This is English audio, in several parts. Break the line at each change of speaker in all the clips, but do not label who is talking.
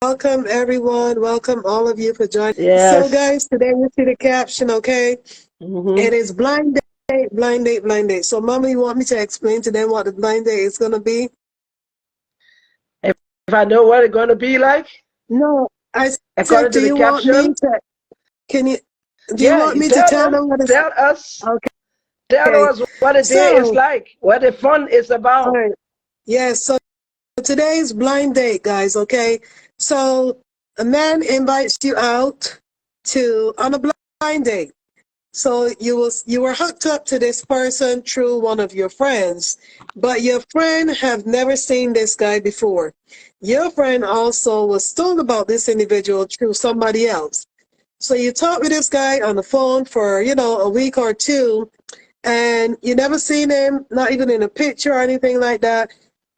Welcome, everyone. Welcome, all of you, for joining. So,
Yes.
guys, today you see the caption, okay? It is blind date, blind date, blind date. So, Mama, you want me to explain to them what the blind date is going to be?
If I know what it's going to be like,
No, I said,
according
do
to the
you want me
caption,
to? Can you? Do you
yeah,
want
you
me to
tell
tell
them,
them what it's?
tell us, tell
Okay.
us what a day is
So,
like, what the fun is
all
about.
right. Yes. So today's blind date, guys. Okay. So a man invites you out to on a blind date. So you were hooked up to this person through one of your friends, but your friend have never seen this guy before. Your friend also was told about this individual through somebody else. So you talk with this guy on the phone for, a week or two, and you never seen him, not even in a picture or anything like that.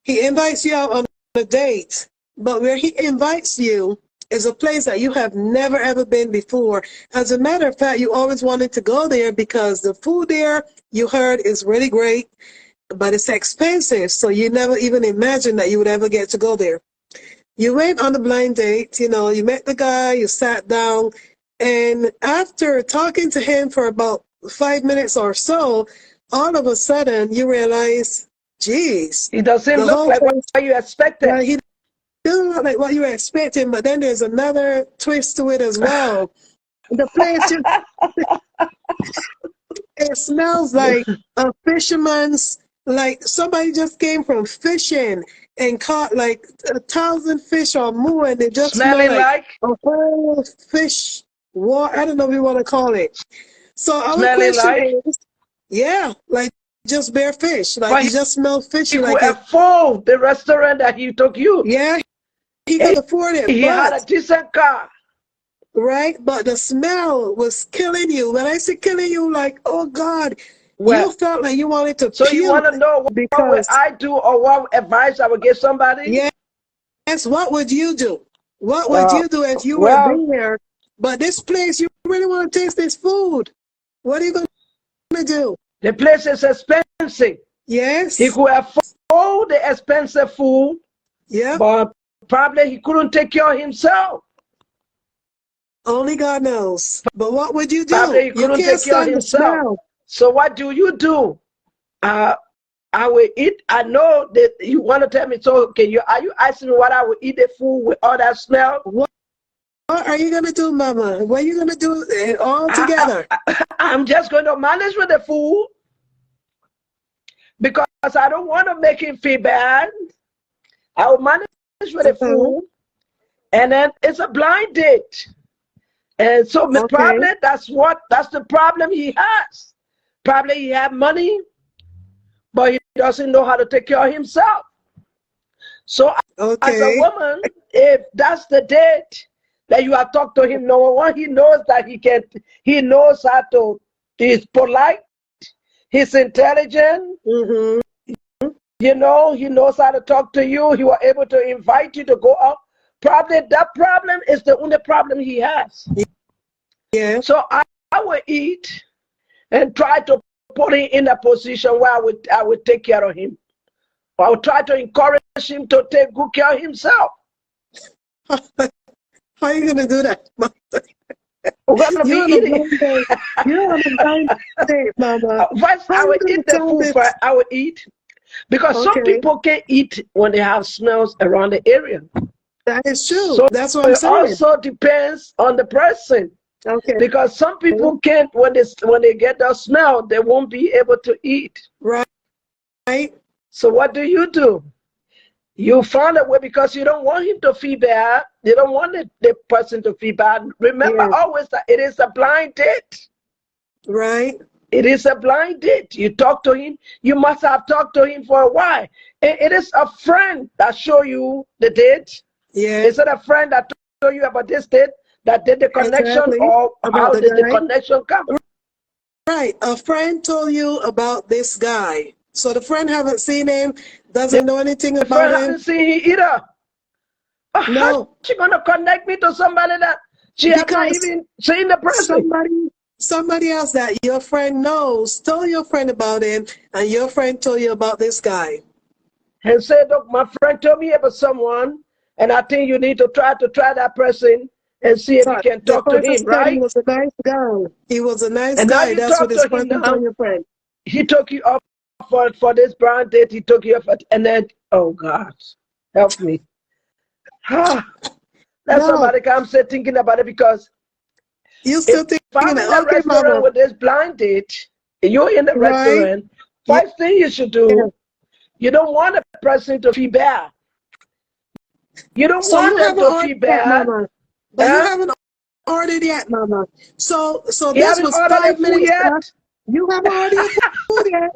He invites you out on a date, but where he invites you is a place that you have never ever been before. As a matter of fact, you always wanted to go there because the food there, you heard, is really great, but it's expensive. So you never even imagined that you would ever get to go there. You went on the blind date, you met the guy, you sat down, and after talking to him for about 5 minutes or so, all of a sudden you realize, geez,
It doesn't
the
look
whole
like what
place,
you expected.
he doesn't look like what you were expecting, but then there's another twist to it as well. The place just, it smells like a fisherman's, like somebody just came from fishing and caught like 1,000 fish or more, and they just smell
Smelling
like
like,
a whole fish water. I don't know what you want to call it. So our
smelling
question
like,
is, yeah, like just bare fish, like
but
you just smell
he
fishy,
could
like it.
afford the restaurant that he took you.
Yeah, he could
He,
afford it,
he had a
but
decent car.
right, but the smell was killing you. When I say killing you, like, oh God, you
Well,
felt like you wanted to
so you want to
puke
know what would
because,
I do or what advice I would give somebody?
yes, what would you do? What would
Uh,
you do if you were
well,
there? But this place, you really want to taste this food. What are you going to do?
the place is expensive. He
Yes.
could afford the expensive food,
Yep.
but probably he couldn't take care of himself.
Only God knows. But what would you
Probably
do?
he
You
couldn't
can't
take care of
stand the
himself.
smell.
So what do you do? Uh, I will eat. I know that you want to tell me. So okay, are you asking me what I will eat the food with all that smell?
What are you going to do, Mama? What are you going to do all together?
I'm just going to manage with the food because I don't want to make him feel bad. I will manage with the
Uh-huh.
food, and then it's a blind date. And so
Okay.
probably that's the problem he has. Probably he have money, but he doesn't know how to take care of himself. So as a
Okay.
woman, if that's the date that you have talked to him, number one, he knows that he knows how to, he's polite, he's intelligent,
Mm-hmm.
he knows how to talk to you, he was able to invite you to go out. Probably that problem is the only problem he has.
Yeah.
So I will eat and try to put him in a position where I would take care of him. I will try to encourage him to take good care of himself.
How are you going to do that?
We're gonna be
You're on a
eating.
blind date. You're on a blind date, Mama.
First,
How
I
are
will
you going
eat
to
the
tell
food.
this?
First, I will eat because some
Okay.
people can eat when they have smells around the area.
That is true.
So
That's what I'm
it
saying.
also depends on the person
Okay.
because some people can't when they get the smell they won't be able to eat.
Right.
So what do? You find a way because you don't want him to feel bad. You don't want the person to feel bad. Remember
Yeah.
always that it is a blind date.
Right.
It is a blind date. You talk to him. You must have talked to him for a while. It is a friend that show you the date.
Yeah.
Is it a friend that told you about this date that did the connection,
Exactly.
or
About
how
the
did the
guy.
connection come?
Right. A friend told you about this guy. So the friend haven't seen him,
The
doesn't know anything about
friend
him.
haven't seen him either. How's
No.
she gonna connect me to somebody that she have not
Because
even seen the person?
somebody else that your friend knows told your friend about him, and your friend told you about this guy.
And said, look, my friend told me about someone, and I think you need to try that person and see if you
Sorry.
can
The
talk to
person
him,
said he
right?
was a nice guy. He was a nice
And now
guy.
you
That's what
talk
this
to him
person told
now.
your friend.
He took you up for this blind date. He took you up, and then, oh God, help me. Let
No,
somebody come say thinking about it, because
you
if
still thinking
I'm in the
that? Okay,
restaurant
mama.
with this blind date, and you're in the
Right?
restaurant,
Yeah.
first thing you should
Yeah.
do, you don't want the person to feel bad. You don't
So
want
you
them
haven't
to
ordered
feel
yet,
bad.
mama. But you
Huh?
haven't ordered yet, mama. So
You
this
haven't
was
ordered the
5
food
minutes. Huh?
yet?
You haven't ordered your food yet.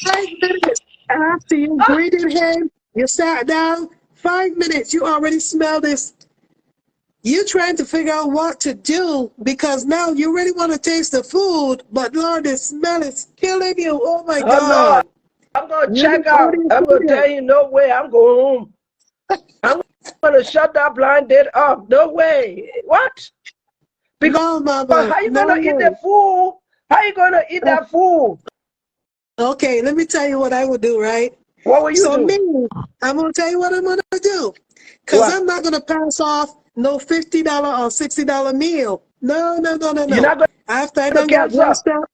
5 minutes after you greeted him, you sat down. 5 minutes, you already smell this. You're trying to figure out what to do because now you really want to taste the food, but Lord, the smell is killing you. Oh my
Oh no,
God.
I'm going to
You
check
didn't order
out.
your
I'm
food
going to
yet.
tell you, no way, I'm going home. I'm going to shut that blind date up. No way. What? Because
No, mama.
how you
No
going to eat
way.
the food? How you going to eat
Uh,
that food?
Okay, let me tell you what I would do, right?
What will you
So
do?
me, I'm gonna tell you what I'm gonna do. Cause
What?
I'm not gonna pass off no $50 or $60 meal. No, no, no, no,
You're
no.
not going
After I
to
done got
cancel.
dressed up,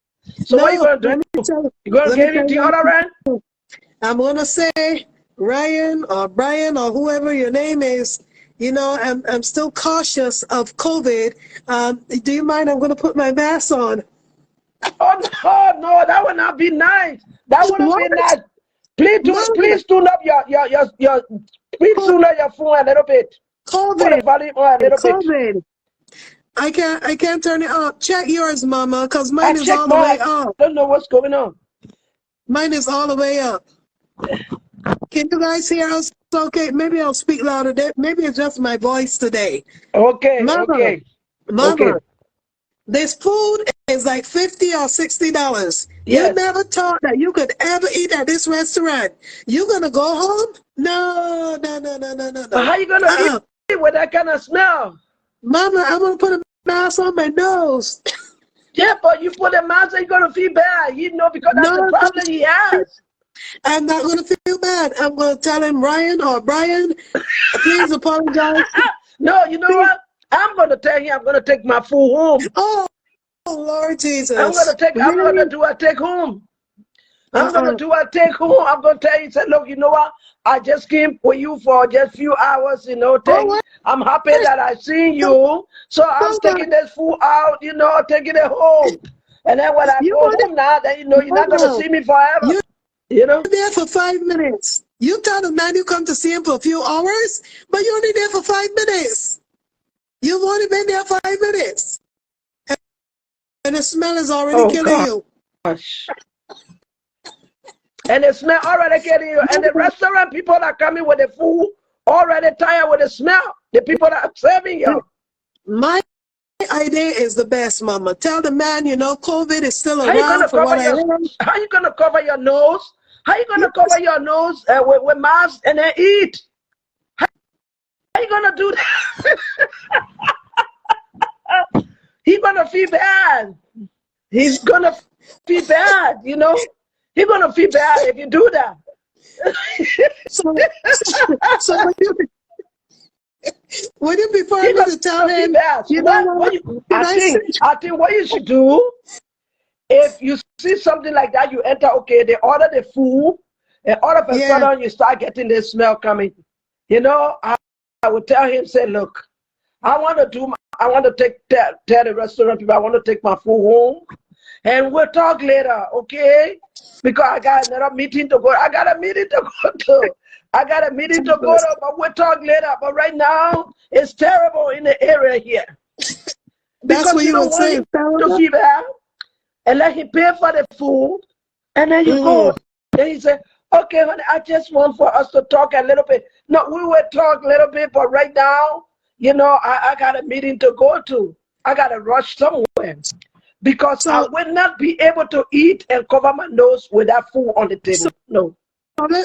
So what you
no,
going to
let me
do?
tell you,
You going to
let me
give
tell
him
you what
deodorant?
I'm gonna say, Ryan or Brian or whoever your name is, you know, I'm still cautious of COVID. Do you mind? I'm gonna put my mask on.
Oh no, that would not be nice. That wouldn't
What?
be nice.
Mama,
Please tune up please tune up your phone a little bit. Put the
COVID,
volume on a little bit.
COVID. I can't turn it up. Check yours, mama, because
I
mine is
check
all the
mine.
way up.
I don't know what's going on.
Mine is all the way up. Can you guys hear us? Okay, maybe I'll speak louder. Maybe it's just my voice today.
Okay,
Mama,
okay, okay.
mama, this food is like $50 or $60. You
Yes.
never thought that you could ever eat at this restaurant. You gonna go home? No, no, no, no, no, no,
But
no.
how you gonna
Uh-uh.
eat with that kind of smell?
Mama, I'm gonna put a mask on my nose.
Yeah, but you put a mask, you're gonna feel bad. You know, because that's the
No,
problem he has.
I'm not gonna feel bad. I'm gonna tell him, Ryan or Brian, please apologize.
No, you know
Please.
what? I'm gonna tell him I'm gonna take my food home.
Oh, Lord
I'm
Jesus.
gonna
Really?
do a take home. I'm gonna
Uh-uh.
do a take home. I'm gonna tell you, say, look, you know what? I just came for you for just few hours, you know.
Oh, what?
I'm happy that I seen you. So I'm
Mama,
taking this food out, you know, taking it home. And then when I
you
go
were
home now, then you know you're not gonna
there.
see me forever.
You're
You know?
there for 5 minutes. You tell the man you come to see him for a few hours, but you're only there for 5 minutes. You've only been there 5 minutes. And the smell is already
Oh
killing you.
gosh. And the smell already getting you. And the restaurant people that coming with the food already tired with the smell. The people that are serving you.
My idea is the best, Mama. Tell the man, you know, COVID is still
How you
around
gonna
for
cover
what I heard.
how you gonna cover your nose? How you gonna cover your nose with mask and then eat? How you gonna do that? He's gonna feel bad. He's gonna feel bad, you know? He's gonna feel bad if you do that.
So would you prefer
He's
me to tell
gonna feel
him,
bad.
you know what? Can I say?
I think what you should do, if you see something like that, you enter, okay, they order the food, and all of a
Yeah,
sudden you start getting the smell coming. You know, I would tell him, say, look, I want to tell the restaurant people I want to take my food home, and we'll talk later, okay? Because I got another meeting to go. I got a meeting to go to. I got a meeting to go to, but we'll talk later. But right now, it's terrible in the area here.
that's
Because
what
you
you
don't
would
want
say,
him to
Sarah?
feel bad and let him pay for the food, and then you go. Then he said, okay, honey, I just want for us to talk a little bit. No, we will talk a little bit, but right now, you know, I got a meeting to go to. I got to rush somewhere because I
So,
will not be able to eat and cover my nose with that food on the
so,
table. No.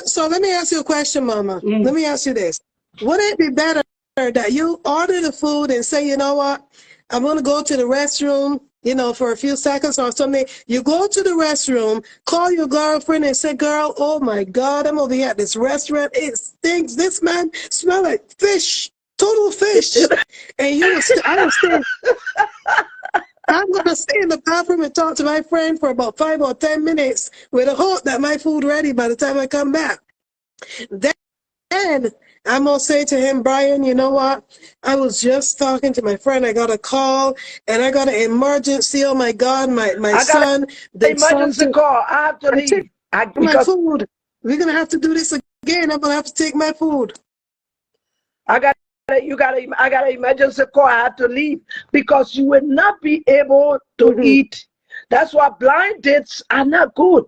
so let me ask you a question, Mama.
Mm.
Let me ask you this. Would it be better that you order the food and say, you know what? I'm going to go to the restroom for a few seconds or something. You go to the restroom, call your girlfriend and say, girl, oh my God, I'm over here at this restaurant. It stinks. This man smell like fish, total fish. And I'm going to stay in the bathroom and talk to my friend for about 5 or 10 minutes with a hope that my food ready by the time I come back. Then I'm going to say to him, Brian, you know what? I was just talking to my friend. I got a call and I got an emergency. Oh my God, my son.
The emergency call. I have to leave.
My food. We're going to have to do this again. I'm going to have to take my food.
I got an emergency call. I had to leave because you will not be able to eat. That's why blind dates are not good.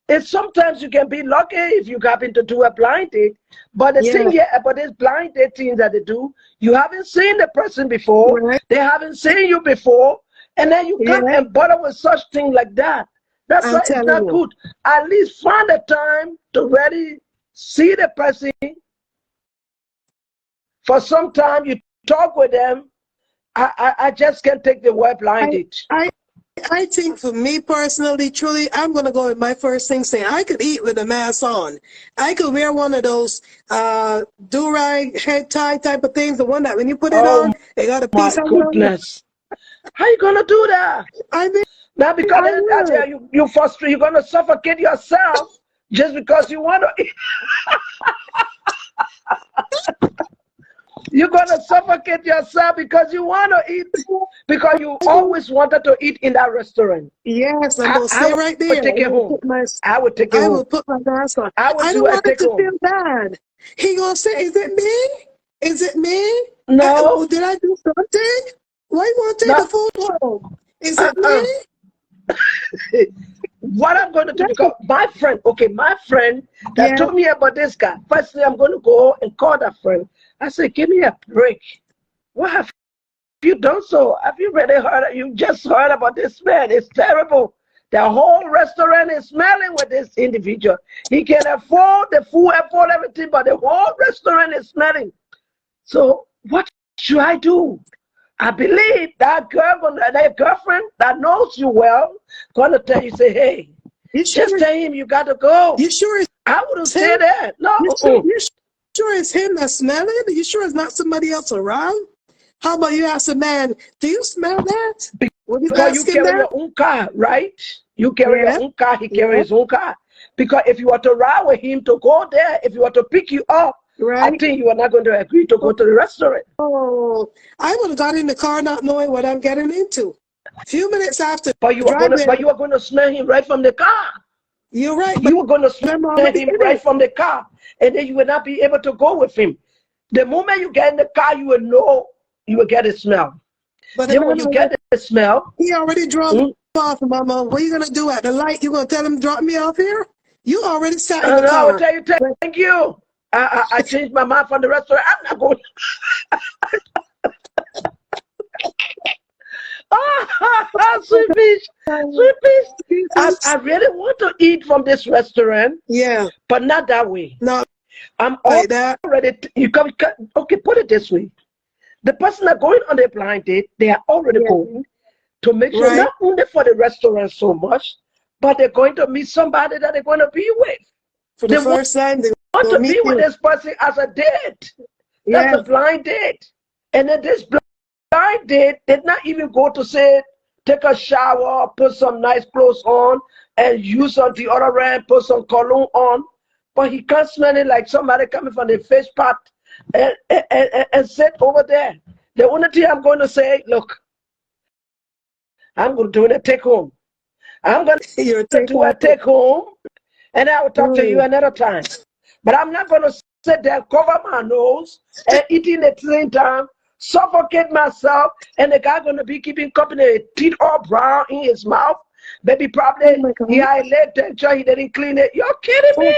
It's sometimes you can be lucky if you happen to do a blind date, but the thing here about this blind date thing that they do, you haven't seen the person before, they haven't seen you before, and then you come and bother with such thing like that. That's why it's not good. At least find the time to really see the person. For some time, you talk with them. I just can't take the word blind date.
I think for me personally, truly, I'm going to go with my first thing saying I could eat with a mask on. I could wear one of those do-rag head tie type of things, the one that when you put it on, they got a piece of
goodness. How you going to do that?
I mean,
now, because you're frustrated, you're going to suffocate yourself just because you want to eat. You're going to suffocate yourself because you want to eat, because you always wanted to eat in that restaurant.
Yes, I'm going to stay right there.
Take it home. I would take it home.
I would put my mask on.
I
don't want it to feel bad. He going to say, is it me? Is it me?
No.
Did I do something? Why you want to take the food home? Is it me?
What I'm going to do, because my friend that told me about this guy, firstly, I'm going to go and call that friend. I said, give me a break. What have you done so? Have you really heard? You just heard about this man. It's terrible. The whole restaurant is smelling with this individual. He can afford the food, afford everything, but the whole restaurant is smelling. So what should I do? I believe that girlfriend that knows you well, gonna tell you, say, hey, just tell him you got to go.
You sure?
I wouldn't say that. No.
You sure it's him that's smelling? Are you sure it's not somebody else around? How about you ask a man, do you smell that?
Because you carry your own car, right? You carry your own car, he carries his own car. Because if you were to ride with him to go there, if you were to pick you up, I think you are not going to agree to go to the restaurant.
Oh, I would have got in the car not knowing what I'm getting into. A few minutes after.
But you are going to smell him right from the car.
You're right.
You were going to smell him right from the car. And then you will not be able to go with him. The moment you get in the car, you will know, you will get a smell. But then when you get the smell.
He already dropped me off, Mama. What are you going to do at the light? You going to tell him drop me off here? You already sat in the car.
I will tell you, thank you. I changed my mind from the restaurant. I'm not going. Sweet fish. Sweet fish. I really want to eat from this restaurant.
Yeah.
But not that way.
No.
I'm like already. Okay, put it this way. The person that going on their blind date, they are already going to make sure not only for the restaurant so much, but they're going to meet somebody that they're going to be with.
For the first time, they
want to be with this person as a date. That's a blind date. And then this blind date did not even go to say, take a shower, put some nice clothes on, and use on the other end, put some cologne on. But he can't smell it like somebody coming from the fish pot and sit over there. The only thing I'm going to say, look, I'm going to do a take home. I'm going to do a take home, and I will talk to you another time. But I'm not going to sit there, cover my nose, and eating at the same time, suffocate myself, and the guy going to be keeping company, teeth all brown in his mouth. Maybe probably he had leg texture, he didn't clean it. You're kidding me?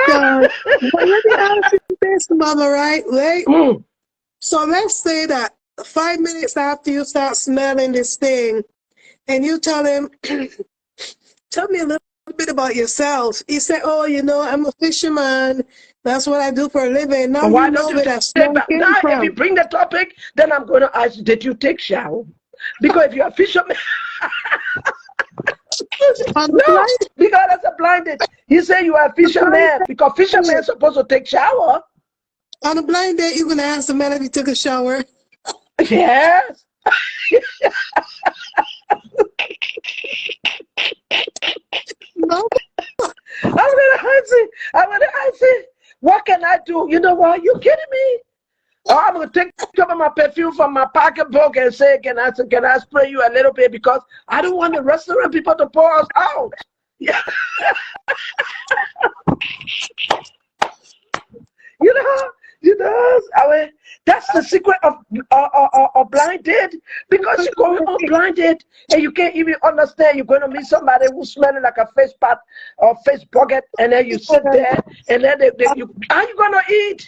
God. But let me ask you this, Mama, right? Wait. So let's say that 5 minutes after you start smelling this thing, and you tell him, tell me a little a bit about yourself. You say, oh, you know, I'm a fisherman. That's what I do for a living. Now
Why
you know
don't you
where that
take
smoke
back?
came
Now, if
from.
you bring the topic, then I'm going to ask you, did you take shower? Because if you're a fisherman,
On the
no,
blind,
because that's a blinded. He said you are a fisherman because fishermen are supposed to take shower.
on a blind date, you're going to ask the man if he took a shower.
Yes.
No.
I'm gonna ask him, what can I do? You know what? You kidding me? Or I'm gonna take some of my perfume from my pocketbook and say, can I spray you a little bit because I don't want the restaurant people to pour us out. Yeah. you know, I mean, that's the secret of blind date, because you go on blind date and you can't even understand. You're going to meet somebody who's smelling like a face pot or face bucket, and then you sit there and then are you going to eat?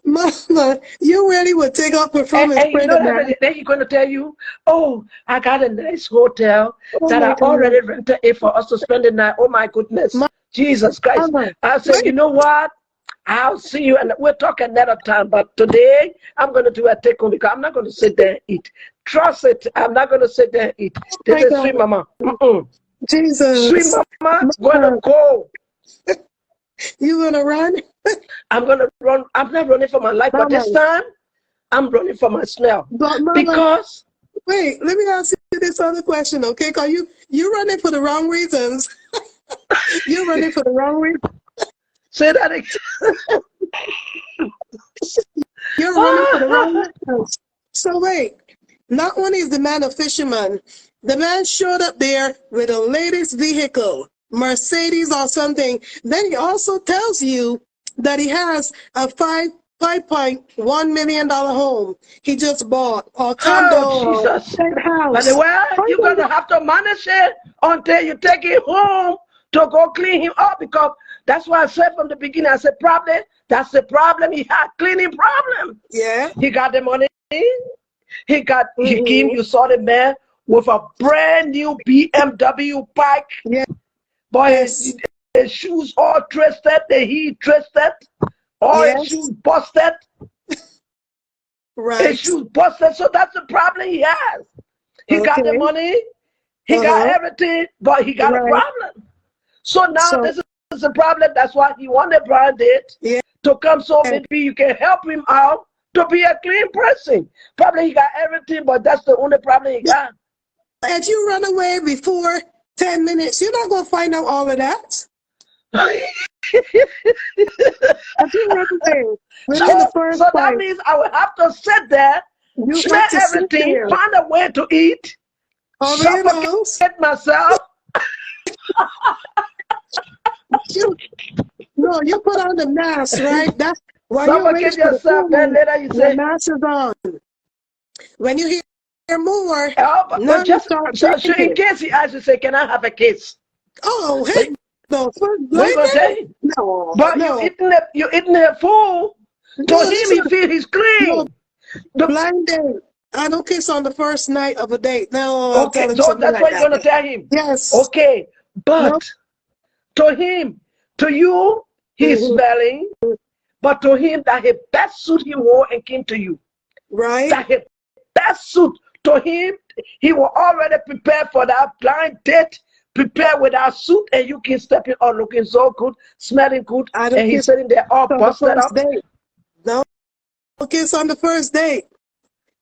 Mama, you really would take off performance.
And you know that then he's going to tell you, oh, I got a nice hotel that I already rented it for us to spend the night. Oh my goodness, Jesus Christ. I said, you know what? I'll see you, and we'll talk another time. But today, I'm going to do a take home because I'm not going to sit there and eat. Trust it. I'm not going to sit there and eat. This is sweet mama.
Jesus.
Sweet mama, going to go.
You going to run?
I'm going to run. I'm not running for my life, but this time, I'm running for my smell.
But Mama,
because.
Wait, let me ask you this other question, okay? Because you're running for the wrong reasons. You're running for the wrong reasons.
Say that again.
You're running for the wrong reasons. So wait, not only is the man a fisherman, the man showed up there with a latest vehicle, Mercedes or something. Then he also tells you that he has a $5.1 million home he just bought, or condo.
Oh, Jesus.
House.
But you're going to have to manage it until you take it home to go clean him up, because that's why I said from the beginning, I said, that's the problem. He had cleaning problem.
Yeah.
He got the money. He came, you saw the man with a brand new BMW bike.
Yeah.
Boy, his shoes all twisted, the heat twisted, all his shoes busted.
Right.
His shoes busted, so that's the problem he has. He got the money, he got everything, but he got a problem. So now this is a problem. That's why he wanted Branded to come, so maybe you can help him out to be a clean person. Probably he got everything, but that's the only problem he got.
If you run away before 10 minutes, you're not going to find out all of that. If you run away within the first
so that means I will have to sit there, smell everything, find a way to eat, suffocate myself.
You put on the mask, right? That's why
suffocate yourself. Then later you say,
the mask is on. When you hear more,
but just so in case he asks you, say, "Can I have a kiss?"
Oh, hey, no,
no. But you eating the food. To him, he feel he's clean.
The blind date. I don't kiss on the first night of a date. No,
okay, so that's what you're gonna tell him.
Yes.
Okay, but to him, to you, he's smelling. But to him, that his best suit he wore and came to you.
Right.
That his best suit, to him, he was already prepared for that blind date, prepared with that suit, and you can step in on looking so good, smelling good, and he's sitting there all busted up.
No kiss on the first date.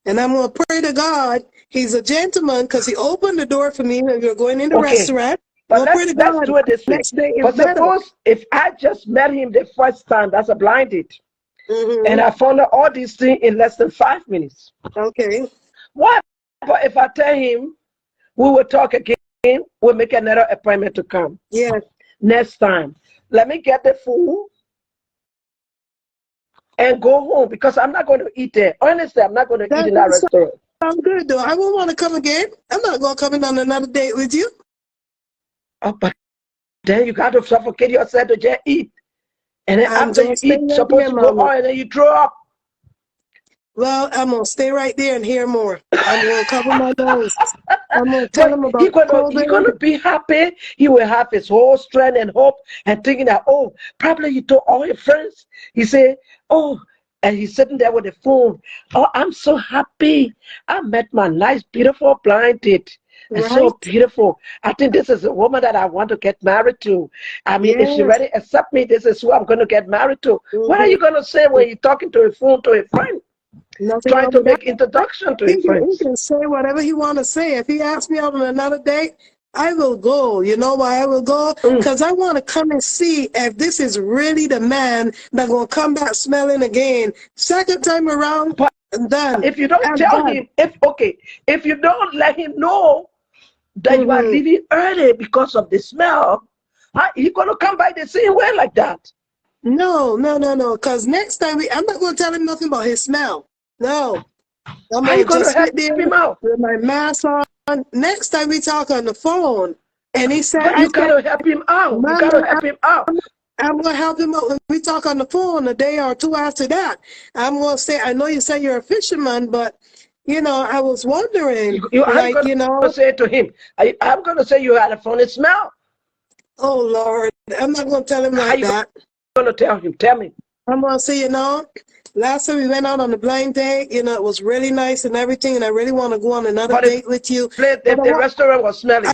And I'm going to pray to God, he's a gentleman, because he opened the door for me when we were going in the restaurant.
But let's do it this way. But suppose if I just met him the first time, that's a blind date, and I found out all these things in less than 5 minutes.
Okay.
What? But if I tell him we will talk again, we'll make another appointment to come.
Yes.
Next time, let me get the food and go home, because I'm not going to eat there. Honestly, I'm not going to eat in that restaurant.
Sounds good, though. I won't want to come again. I'm not going to come in on another date with you.
Oh, but then you got to suffocate yourself to just eat. And then after you eat, supposed to go on and then you throw up.
Well, I'm gonna stay right there and hear more. I'm gonna cover my nose. I'm gonna tell
But
him
he
about
gonna
COVID.
be happy. He will have his whole strength and hope and thinking that, oh, probably he told all his friends. He said, oh, and he's sitting there with the phone. Oh, I'm so happy. I met my nice, beautiful blind date. It's so
Right?
beautiful. I think this is a woman that I want to get married to. I mean, if she
Yes.
really accept me, this is who I'm going to get married to. What are
Mhm.
you going to say when you're talking to a phone to a friend,
Nothing
trying
wrong
to
with that.
make introduction to
He
his
can, he
friends?
can say whatever he want to say. If he asks me out on another date, I will go. You know why I will go?
Mm.
Because I want to come and see if this is really the man that going to come back smelling again. Second time around,
But
I'm done.
if you don't
I'm
tell
done.
him, if you don't let him know that you are
Hmm.
leaving early because of the smell, he's gonna come by the same way like that.
No, no, no, no. Because next time, I'm not going to tell him nothing about his smell. No. I'm
How you
going to
gonna
just
help
sit there
him out?
with my mask on. Next time we talk on the phone, and he said,
But
I
you
said,
gotta help him out. You gotta
Mama,
help him out.
I'm going to help him out when we talk on the phone a day or two after that. I'm going to say, I know you say you're a fisherman, but, I was wondering,
How you
like,
gonna say to him? I'm gonna say you had a funny smell.
oh, Lord, I'm not going to tell him
How
like
you
that.
gonna tell him? Tell me.
I'm going to say, last time we went out on the blind date, it was really nice and everything, and I really want to go on another
But the
date with you.
place,
But
the restaurant was smelly.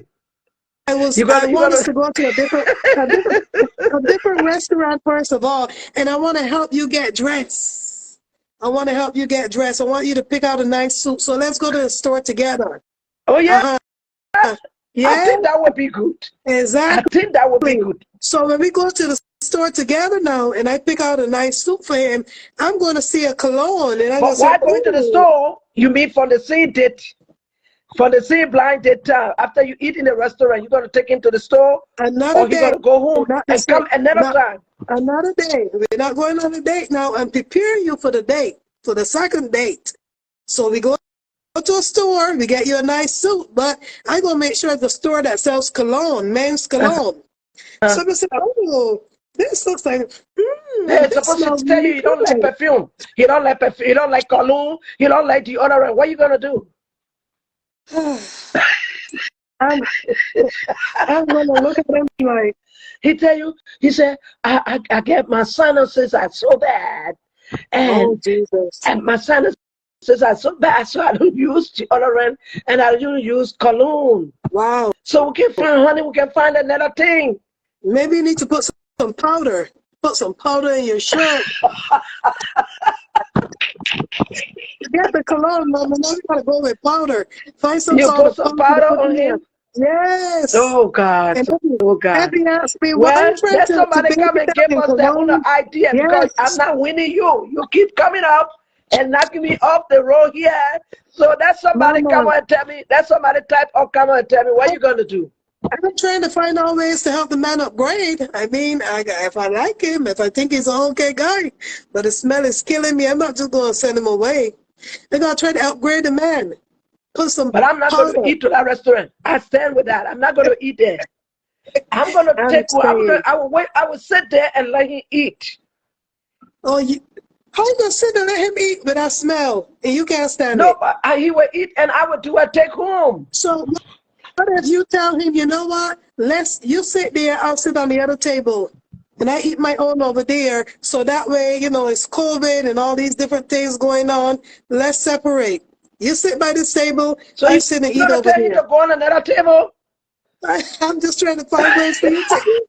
I
You
want us
gonna
to go to a different restaurant first of all, and I want to help you get dressed. I want to help you get dressed. I want you to pick out a nice suit. So let's go to the store together.
Oh yeah,
Uh-huh.
I
Yeah,
think that would be good. I
exactly.
think that would be good.
So when we go to the store together now and I pick out a nice suit for him, I'm going to see a cologne and I'm going
But
to say,
why going to the
oh,
store? You mean for the same date? For the same blind date time, after you eat in the restaurant, you're going to take him to the store
another
or he going
day.
to go home
Not the
and
same.
come another
Not
time.
another day. We're not going on a date now. I'm preparing you for the date, for the second date. So we go to a store, we get you a nice suit, but I'm going to make sure the store that sells cologne, men's cologne.
Uh,
Somebody said, oh, this looks like,
they're
this
supposed to
smells
tell you
really
you don't like
good.
perfume. You don't like perfume. You don't like cologne. You don't like deodorant. What are you going to do?
I'm, I'm going to look at them like,
He tell you, he said, I get my sinuses are so bad.
oh,
And,
Jesus.
and my sinuses are so bad, so I don't use deodorant and I don't use cologne.
Wow.
So we can find, honey, we can find another thing.
Maybe you need to put some powder. Put some powder in your shirt. Get the cologne, mama. Now you gotta go with powder. Find some
You
sort
put
of
some
powder to
powder
put
on
in there.
him?
Yes.
Oh God,
And
oh
if
God.
he asks me, why are you
Well,
trying
let
to
somebody
bake
come
it
and
down
give
in
us their own
cologne?
idea because I'm
Yes.
not winning you. You keep coming up and knocking me off the road here. So let somebody come
Mama,
and tell me, let somebody type or come and tell me what you gonna do.
I'm trying to find out ways to help the man upgrade. I mean, if I like him, if I think he's an okay guy, but the smell is killing me, I'm not just going to send him away. I'm going to try to upgrade the man. Put some
But I'm not gonna
powder.
eat to that restaurant. I stand with that. I'm not gonna eat there. I'm gonna
I'm
take
saying,
I will wait, I will sit there and let him eat.
oh, how you going to sit and let him eat with that smell and you can't stand
No,
it?
but he will eat and I will do a take home.
So what if you tell him, you know what? You sit there, I'll sit on the other table. And I eat my own over there. So that way, it's COVID and all these different things going on. Let's separate. You sit by this table,
So
I
you
sit and eat
gonna
over
tell him
there.
to go on another table?
I'm just trying to find ways for you to eat.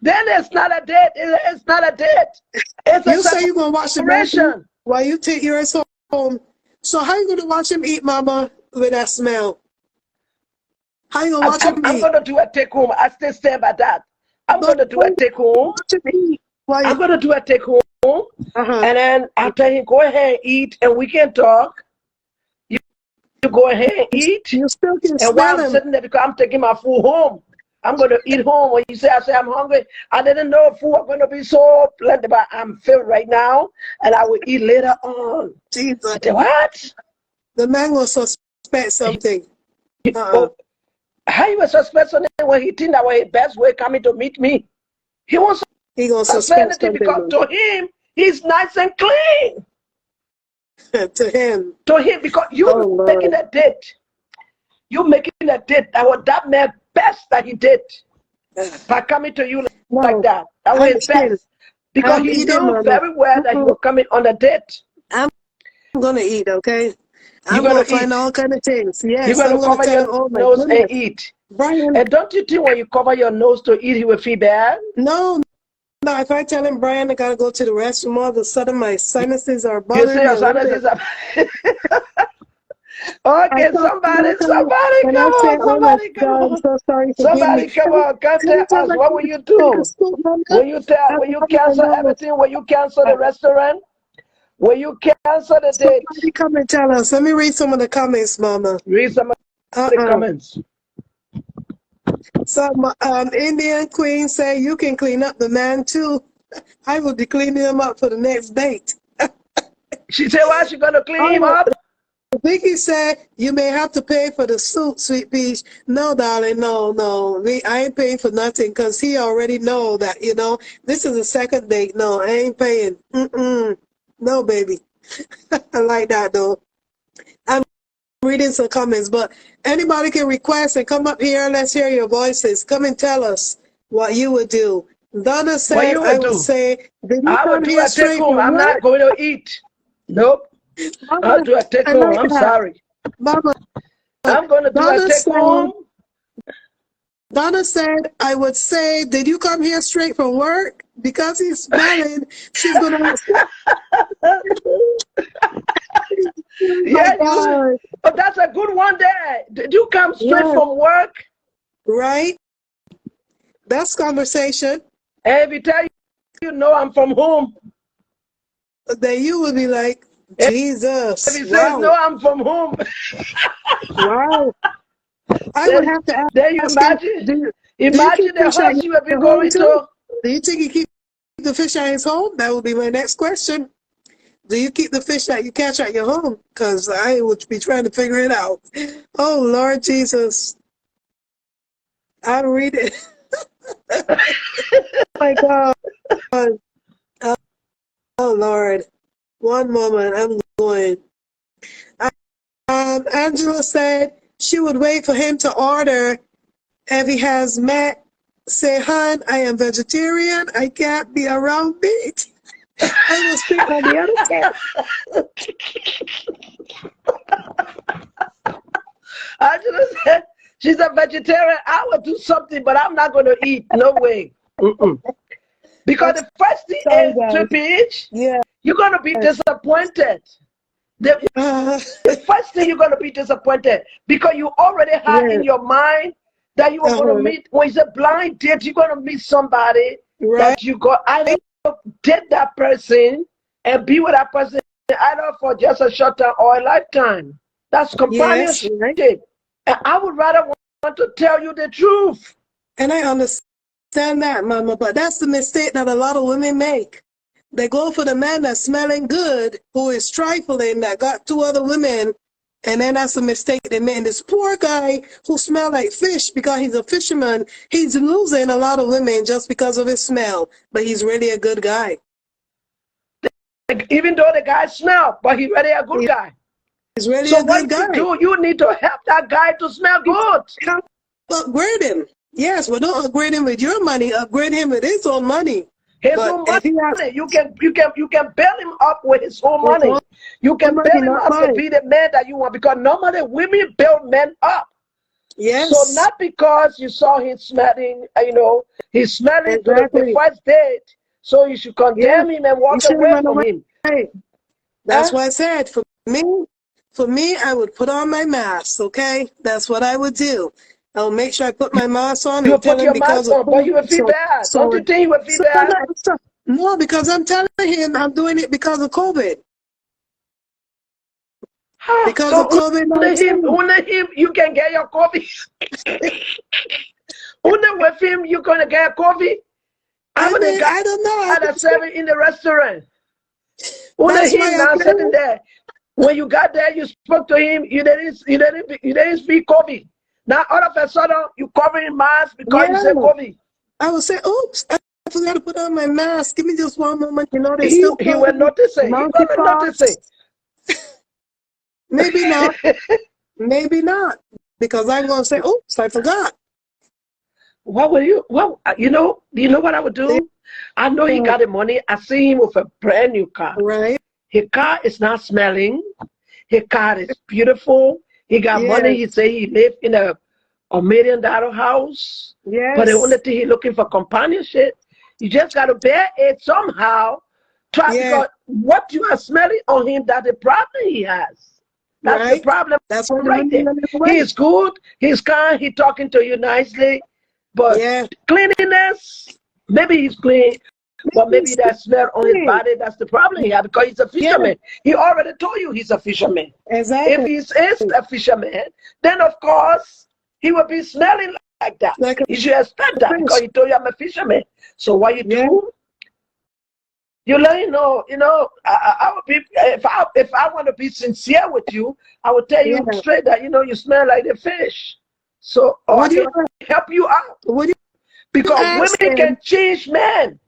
Then it's not a date. It's not a date. It's a
You say you're going to watch the baby
separation.
while you take yours home. So how you going to watch him eat, mama, with that smell? How you going to watch him
I'm
eat?
gonna do a take home. I still stand by that. I'm
But
gonna do
how
a
you
take home.
watch him eat? While
I'm gonna do a take home,
uh-huh.
and then after him, go ahead and eat, and we can talk. You go ahead and eat,
You still can
and while
smell
I'm
him.
sitting there, because I'm taking my food home, I'm gonna eat home. When you say, I say I'm hungry, I didn't know food was gonna be so plenty, but I'm filled right now, and I will eat later on.
Jesus.
I said, what?
The man will suspect something.
Oh, how you a suspect something when he think that was his best way coming to meet me? He wants
He gonna
to say
suspect
anything
something,
because
man.
to him, He's nice and clean
To him.
to him because you
Oh, Lord.
making a date. You making a date. That was that man best that he did by coming to you
No,
like that. That was his
I'm
best. Because
I'm
he
eating,
knew
Mama.
very well that he was coming on a date.
I'm gonna eat, okay?
You're
I'm
gonna
gonna find
eat.
all kind of things.
You're
Yes,
gonna
I'm gonna
cover
tell him,
your
oh my
nose and
goodness.
eat.
Brian,
And don't you think when you cover your nose to eat, he will feel bad?
no, no, if I tell him, Brian, I gotta go to the restroom, all of a sudden my sinuses are
You see
bothering me
your
a little
sinuses
bit.
up.
I
Okay,
talk to
somebody,
my God,
somebody,
and I
come
say,
on,
oh my
somebody, come
God, I'm
on.
so sorry, forgive me.
Somebody, come on, come
Every
tell
time
us
I
what will you
take a
do?
scoop, Mama,
Will you tell?
I
Will you
cover my
cancel
nose.
everything? Will you cancel the restaurant? Will you cancel the date?
Somebody come and tell us. Let me read some of the comments, Mama.
Read some of the comments.
Some Indian queen say you can clean up the man too. I will be cleaning him up for the next date.
She said, why she gonna clean him
Oh,
up?
Vicky said you may have to pay for the suit, Sweet Peach. No, darling, no, no. I ain't paying for nothing because he already know that, you know, this is a second date. No, I ain't paying. No, baby. I like that though. I'm reading some comments, but anybody can request and come up here. Let's hear your voices. Come and tell us what you would do. Donna
What
said,
you
I
would
would
do?
say, did you
I would
come
do
here
a take
straight
home.
from
I'm
work?
not going to eat. Nope. I'll do a take
I
home.
like
I'm
that.
sorry.
Mama,
I'm gonna do a
Donna
take
said,
home.
Donna said, I would say, did you come here straight from work? Because he's smelling, she's going to oh my
Yeah, you.
God.
But that's a good one there. Did you come straight
Yeah,
from work?
right? That's conversation.
And if you tell you know I'm from home,
Then you would be like,
if
Jesus,
he says no,
wow,
I'm from home,
wow. I would
then
have to
then you
ask him,
imagine
do you keep
imagine the
fish at
house you will be
your home
going
too?
to.
Do you think he keep the fish at his home? That would be my next question. Do you keep the fish that you catch at your home? Because I would be trying to figure it out. Oh, Lord Jesus. I'm reading. Oh, my God. Oh, Lord. One moment. I'm going. Angela said she would wait for him to order if he has met. Say, hon, I am vegetarian. I can't be around meat. I will speak on the other side.
I just said she's a vegetarian. I would do something, but I'm not going to eat. No way. Because the first thing
Sorry,
is,
guys.
Peach,
Yeah.
you're going to be disappointed. The first thing you're going to be disappointed because you already had
Yeah.
in your mind that you were going to meet, when it's a blind date, you're going to meet somebody
Right.
that you got either date that person and be with that person either for just a short time or a lifetime. That's
Yes.
companionship.
Right.
And I would rather want to tell you the truth.
And I understand that, Mama, but that's the mistake that a lot of women make. They go for the man that's smelling good, who is trifling, that got two other women, and then that's the mistake they made. And this poor guy who smelled like fish because he's a fisherman, he's losing a lot of women just because of his smell, but he's really a good guy.
Even though the guy smell, but he's really a good guy.
He's really
So
a
what
good
you
guy.
do, you need to help that guy to smell good.
Help upgrade him. Yes, but don't upgrade him with your money. Upgrade him with his own money.
His
But
own
if
money.
he has
You can build him up with his own
his
money. You can
money,
build him
not
up to
mine.
be the man that you want, because normally women build men up.
Yes.
So not because you saw him smelling, he's smelling to the
Exactly.
first date, so you should condemn him and
You
walk
shouldn't
away
run
from
away.
him.
That's
Huh?
why I said for me, I would put on my mask, okay? That's what I would do. I'll make sure I put my mask on
You will
and tell
put
him
your
because
mask
of
on, but he will
COVID.
feel bad. Don't you think he will feel bad?
No, because I'm telling him I'm doing it because of COVID. Because of
So
COVID-19.
under him, you can get your coffee. Under with him, you're gonna get coffee. I'm the guy
I don't know.
that's serving in the restaurant. Under
That's
him
why
now
I'm
sitting
telling.
there. When you got there, you spoke to him. You didn't speak coffee. Now all of a sudden you covering mask because you
Yeah.
said coffee.
I would say, oops, I forgot to put on my mask. Give me just one moment. You know, they
He
still
will notice it. He gonna notice it.
Maybe not. Maybe not. Because I'm going to say, oops, I forgot.
What will you, well, you know what I would do? I know he got the money. I see him with a brand new car.
Right.
His car is not smelling. His car is beautiful. He got money. He say he live in a $1 million house.
Yes.
But the only thing he looking for companionship. You just got to bear it somehow. Try because what you are smelling on him, that's the problem he has. That's the problem.
That's what
right there. He is good. He's kind. He talking to you nicely. But cleanliness, maybe he's clean. But maybe that smell on his body, that's the problem he has because he's a fisherman. He already told you he's a fisherman.
Exactly.
If he is a fisherman, then of course he will be smelling like that. You should expect that because he told you I'm a fisherman. So what you do, you let him know, I would be, if I want to be sincere with you, I would tell you straight that, you smell like the fish. So I can help you out. Because women can change men.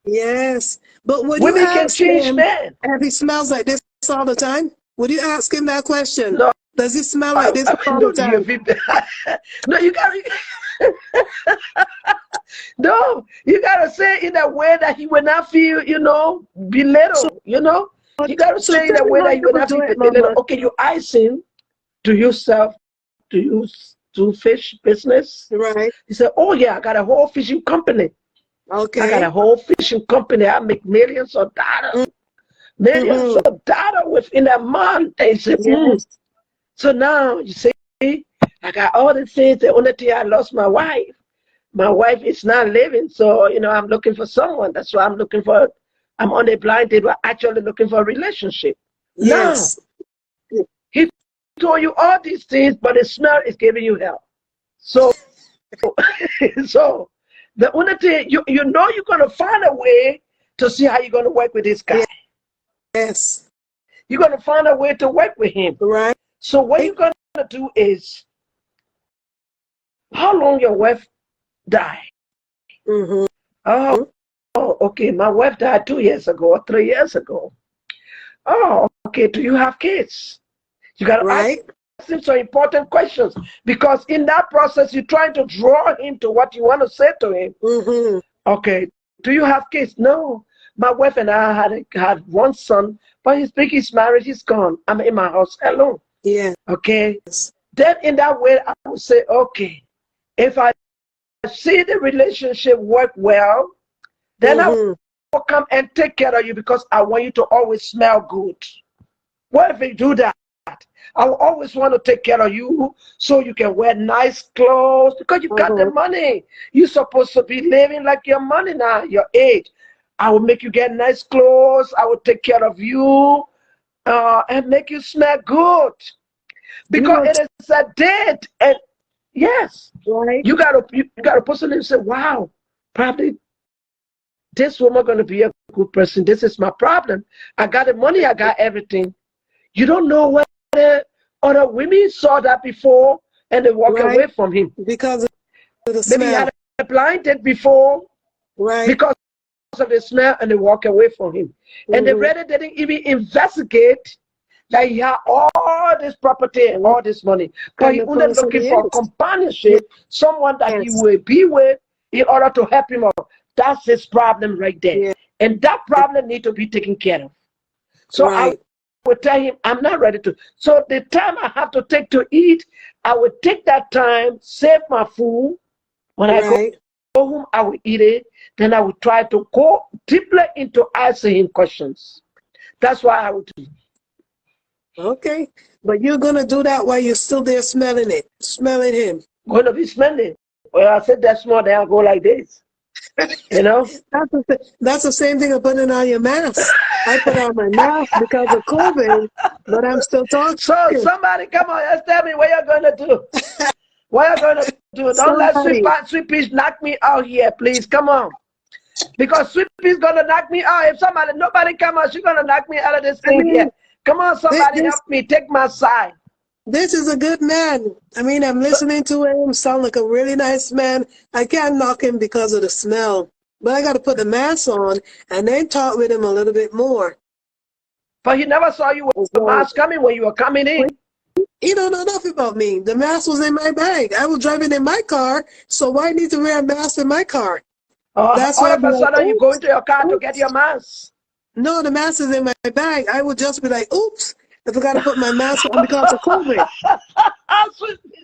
Yes, but would
women
you
can
ask
change
him
men.
if he smells like this all the time? Would you ask him that question?
No.
Does he smell like this all the time?
No, you gotta. No, you gotta say in a way that he will not feel, belittled. You gotta say in a way that he will not feel belittled. Okay, you ask him, do you do fish business?
Right.
He said, oh yeah, I got a whole fishing company.
Okay.
I got a whole fishing company. I make millions of dollars. Millions of dollars within a month. They said, So now, you see, I got all the things. The only thing I lost my wife. My wife is not living, so, I'm looking for someone. That's why I'm on a blind date. We're actually looking for a relationship.
Yes.
Now, he told you all these things, but the smell is giving you hell. So, the only thing, you're going to find a way to see how you're going to work with this guy.
Yes.
You're going to find a way to work with him.
Right.
So what you're going to do is, how long your wife died? Oh, okay. My wife died 2 years ago or 3 years ago. Oh, okay. Do you have kids? You got to ask him some important questions because in that process, you're trying to draw him to what you want to say to him. Okay. Do you have kids? No. My wife and I had one son, but he's married. He's gone. I'm in my house alone.
Yeah.
Okay. Then in that way, I would say, okay, if I see the relationship work well, then I will come and take care of you because I want you to always smell good. What if you do that? I will always want to take care of you so you can wear nice clothes because you got the money. You're supposed to be living like your money now, your age. I will make you get nice clothes. I will take care of you and make you smell good. Because it is a date. And yes, you gotta put something and say, wow, probably this woman gonna be a good person. This is my problem. I got the money, I got everything. You don't know whether other women saw that before and they walk away from him.
Because of the
smell. Maybe he had a blind date before because of the smell and they walk away from him. And they really didn't even investigate that he had all this property and all this money. But he only looking for companionship, someone that he will be with in order to help him out. That's his problem right there. And that problem needs to be taken care of. So I would tell him, I'm not ready to. So the time I have to take to eat, I would take that time, save my food. When I go home, I will eat it. Then I would try to go deeply into asking him questions. That's why I would do.
Okay. But you're going to do that while you're still there smelling him.
Going to be smelling. Well, I said that's more, then I'll go like this.
That's the same thing of putting on your mask. I put on my mask because of COVID, but I'm still talking. So
somebody come on, just tell me what you're going to do. What you're going to do. Don't let Sweet Peach knock me out here, please. Come on. Because Sweet Peach is going to knock me out. If nobody come out, she's going to knock me out of this thing here. Come on, somebody help me. Take my side.
This is a good man. I mean, I'm listening to him. Sound like a really nice man. I can't knock him because of the smell. But I got to put the mask on and then talk with him a little bit more.
But he never saw you with the mask coming when you were coming in.
He don't know nothing about me. The mask was in my bag. I was driving in my car, so why need to wear a mask in my car? That's
All
why
of a sudden you go into your car to get your mask.
No, the mask is in my bag. I would just be like, oops, I forgot to put my mask on because of COVID.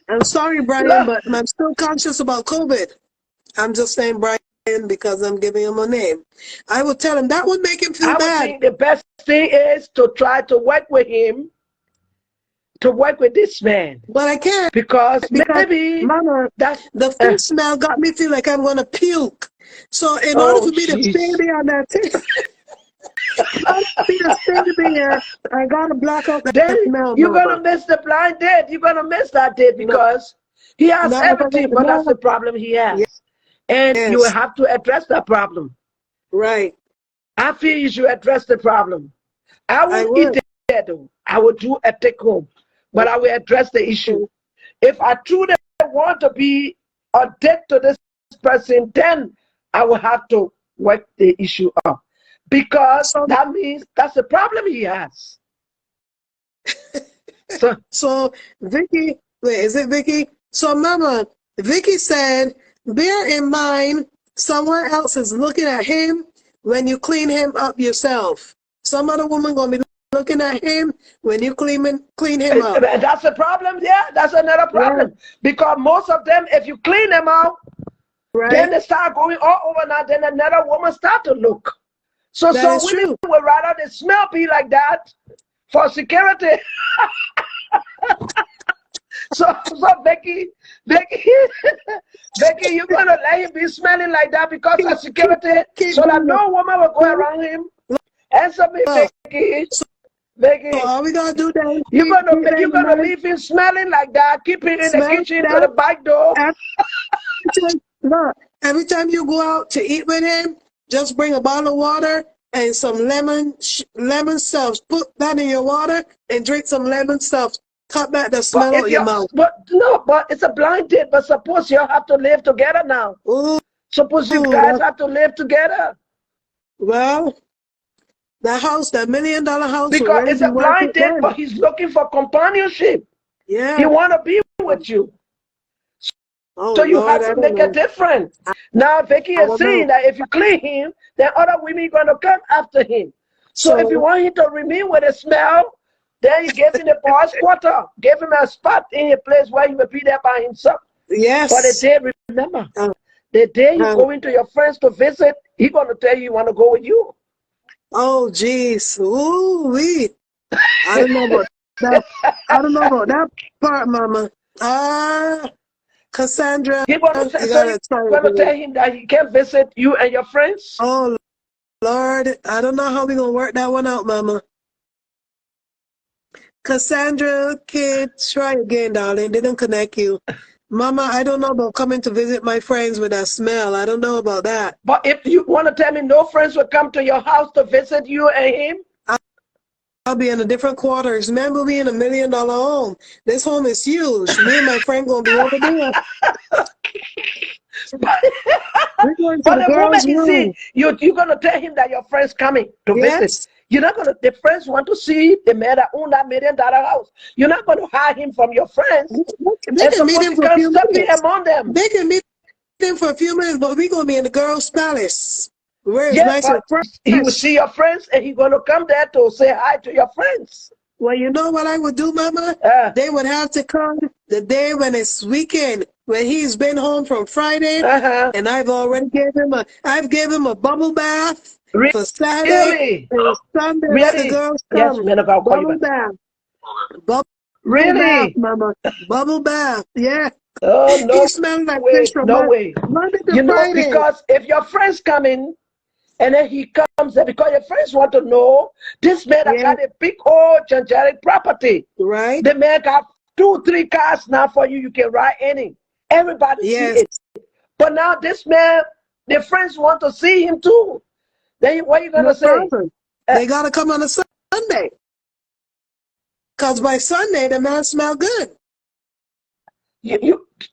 I'm sorry, Brian, but I'm still conscious about COVID. I'm just saying Brian because I'm giving him a name. I would tell him that would make him feel
I would
bad.
think the best thing is to try to work with him, to work with this man.
But I can't.
Because maybe
Mama, the fish smell got me feel like I'm going to puke. So in order for me to stay there on that table, I got to block out that smell.
You're going to miss the blind date. You're going to miss that date because he has everything, but that's the problem he has. Yes. And you will have to address that problem.
Right.
I feel you should address the problem. I will eat there though. I will do a take home, but I will address the issue. If I truly want to be a date to this person, then I will have to work the issue up. Because that means that's the problem he has.
So Vicky, wait, is it Vicky? So Mama, Vicky said, bear in mind, someone else is looking at him when you clean him up yourself. Some other woman gonna be looking at him when you clean him up.
That's a problem, yeah. That's another problem. Yeah. Because most of them, if you clean them out, then they start going all over now, then another woman start to look. So women would rather the smell be like that for security. So Becky, you're gonna let him be smelling like that because of security, so that no woman will go around him. Answer me, Becky. Becky,
so all we gonna do then?
You're gonna leave him smelling like that. Keep it in the kitchen to the back door.
Look, every time you go out to eat with him, just bring a bottle of water and some lemon stuff. Put that in your water and drink some lemon stuff. Cut back the smell of your mouth.
But it's a blind date. But suppose you have to live together now.
Ooh,
suppose you guys have to live together.
Well, that house, that $1 million house.
Because it's a blind date, but he's looking for companionship.
Yeah.
He want to be with you. So you have to make a difference. Now Vicky is saying that if you clean him, then other women are going to come after him. So if you want him to remain with a smell, then you give him the boy's quarter. Give him a spot in a place where he will be there by himself.
Yes.
But the day, remember, the day you go into your friends to visit, he's going to tell you want to go with you.
Oh, jeez. Ooh-wee. I don't know about that. I don't know about that part, Mama. Cassandra.
You're going to tell him that he can't visit you and your friends?
Oh, Lord. I don't know how we're going to work that one out, Mama. Cassandra, kid, try again, darling. Didn't connect you. Mama, I don't know about coming to visit my friends with that smell. I don't know about that.
But if you want to tell me no friends will come to your house to visit you and him?
I'll be in a different quarters. Man, we'll be in $1 million home. This home is huge. Me and my friend going to be over there.
But the moment you see, you're going to tell him that your friend's coming to visit. You're not going to, the friends want to see the man that own that $1 million house. You're not going to hide him from your friends.
They can meet him for a few minutes.
Among them.
They can meet him for a few minutes, but we're going to be in the girls' palace. Where it's nice and fresh.
He will see your friends and he's going to come there to say hi to your friends.
Well, you know what I would do, Mama? They would have to come the day when it's weekend, when he's been home from Friday, and I've already gave him a bubble bath for Saturday and Sunday.
Really?
The girls come.
Yes, man, I'll call you back. Really?
Bath, Mama. Bubble bath, yeah.
Oh, no.
He smells like
way,
fish from
no way.
Monday to
you know,
Friday.
Because if your friends come in, and then he comes there, because your friends want to know, this man got a big old generic property.
Right.
The man got 2-3 cars now for you. You can ride any. Everybody see it. But now this man, the friends want to see him too. Then what are you going to say?
They got to come on a Sunday. Because by Sunday, the man smell good.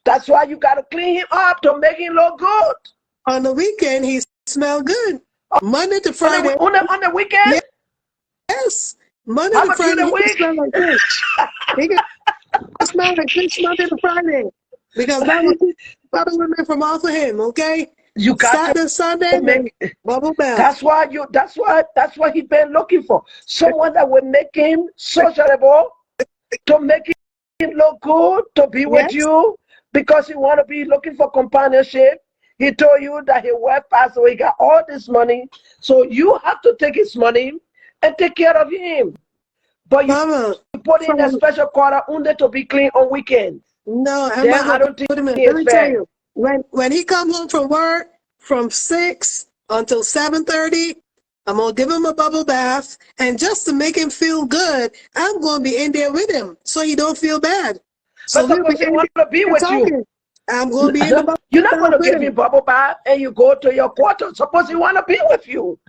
That's why you got to clean him up to make him look good.
On the weekend, he smell good. Monday to
On
Friday.
on the weekend?
Yes. Monday
How
to
about during
Friday,
the
he can
week?
smell like fish. He can smell like fish Monday to Friday. Because that will keep other women from off of him, okay?
You got
Saturday, Sunday,
to
then
make.
bubble bath.
That's what he been looking for. Someone that will make him sociable, to make him look good, to be with
Yes.
you, because he want to be looking for companionship. He told you that his wife passed away, he got all this money, so you have to take his money and take care of him. But you
Mama,
put in a
from,
special quarter only to be clean on weekends.
no, I'm
Then
not
I
gonna
don't think
put him in. Let
it's
me tell
fair.
you, when he come home from work from 6 until 7:30, I'm gonna give him a bubble bath, and just to make him feel good, I'm gonna be in there with him so he don't feel bad.
But
So we'll be
suppose he
in
want to be
there
with you.
talking. I'm gonna be in the bubble
You're not going
bath
to
with
give
him.
him bubble bath and you go to your quarter. Suppose he want to be with you.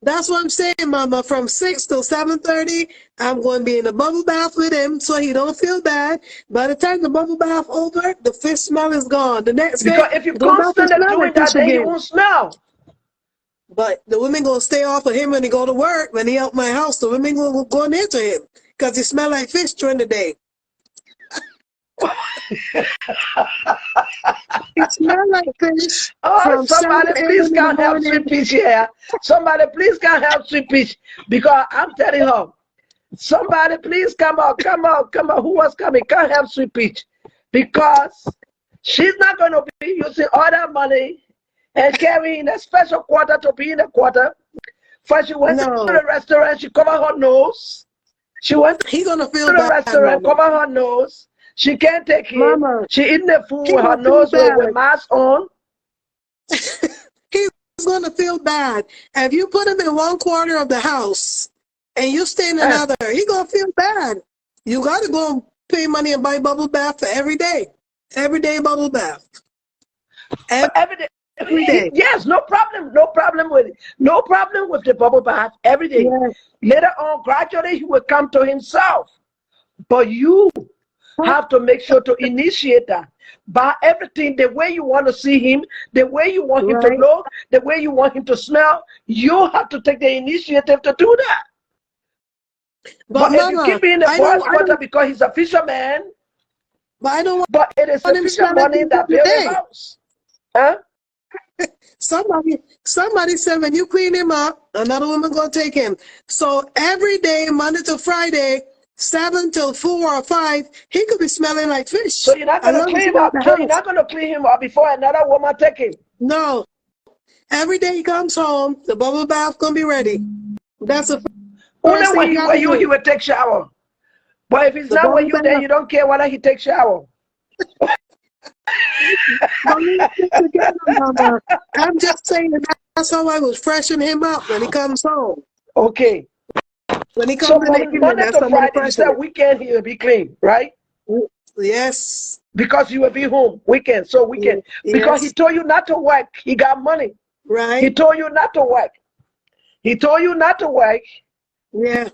That's what I'm saying, Mama. From 6 till 7:30, I'm going to be in the bubble bath with him so he don't feel bad. By the time the bubble bath over, the fish smell is gone. The next day,
Because if you
go back to
constantly
smell
doing
like
that,
fish
then he
again.
won't smell.
But the women gonna stay off of him when he go to work. When he out my house, the women gonna go near to him because he smell like fish during the day. He smell like fish
Oh,
from 7
somebody
a.m.
please
in the
can help
morning.
Sweet Peach here. Somebody please can help Sweet Peach, because I'm telling her. Somebody please come on. Who was coming? Come help Sweet Peach, because she's not going to be using all that money and carrying a special quarter to be in a quarter. First, she went to
No,
the restaurant. She covered her nose. She went
he gonna
to
feel
the
bad,
restaurant,
Mama.
cover her nose. She can't take it.
Mama,
She eating the food
he
with her
gonna feel
nose
bad.
with mask on.
He's gonna feel bad. If you put him in one corner of the house and you stay in
Eh,
another, he gonna feel bad. You gotta go and pay money and buy bubble bath for every day. Every day bubble bath.
every day.
Every day.
Yes, no problem. No problem with it. No problem with the bubble bath every day.
Yes.
Later on, gradually, he will come to himself. But you have to make sure to initiate that. By everything, the way you want to see him, the way you want him to
Right.
look, the way you want him to smell, you have to take the initiative to do that.
But
But if you
Mama,
keep in the
I
boy's
don't, I
quarter
don't,
because he's a fisherman,
but I don't
but it is the
want him
fisher
smelling like
money
this
that
every
build a
day.
house. Huh?
Somebody said when you clean him up, another woman gonna take him. So every day, Monday to Friday, 7 till 4 or 5, he could be smelling like fish.
So you're not
As
gonna
long as
clean
he
him
got
up.
the
So you're
house.
not gonna clean him up before another woman take him.
No. Every day he comes home, the bubble bath gonna be ready. That's the
Only
first thing
when
you
he
gotta
with you, he
do.
will take shower. But if he's
The
not with
bubble
you, then
bath.
you don't care whether he takes shower.
But we stick together, Mama. I'm just saying that's how I was freshen him up when he comes home.
Okay.
When he
So
comes in the
from
evening,
Monday
that's
to
how I'm gonna
Friday, you
freshen
said weekend he will be clean, right?
it. Yes.
Because you will be home weekend. So weekend. Because he
Yes.
told you not to work. He got money. He
Right.
told you not to work. He told you not to work.
Yeah.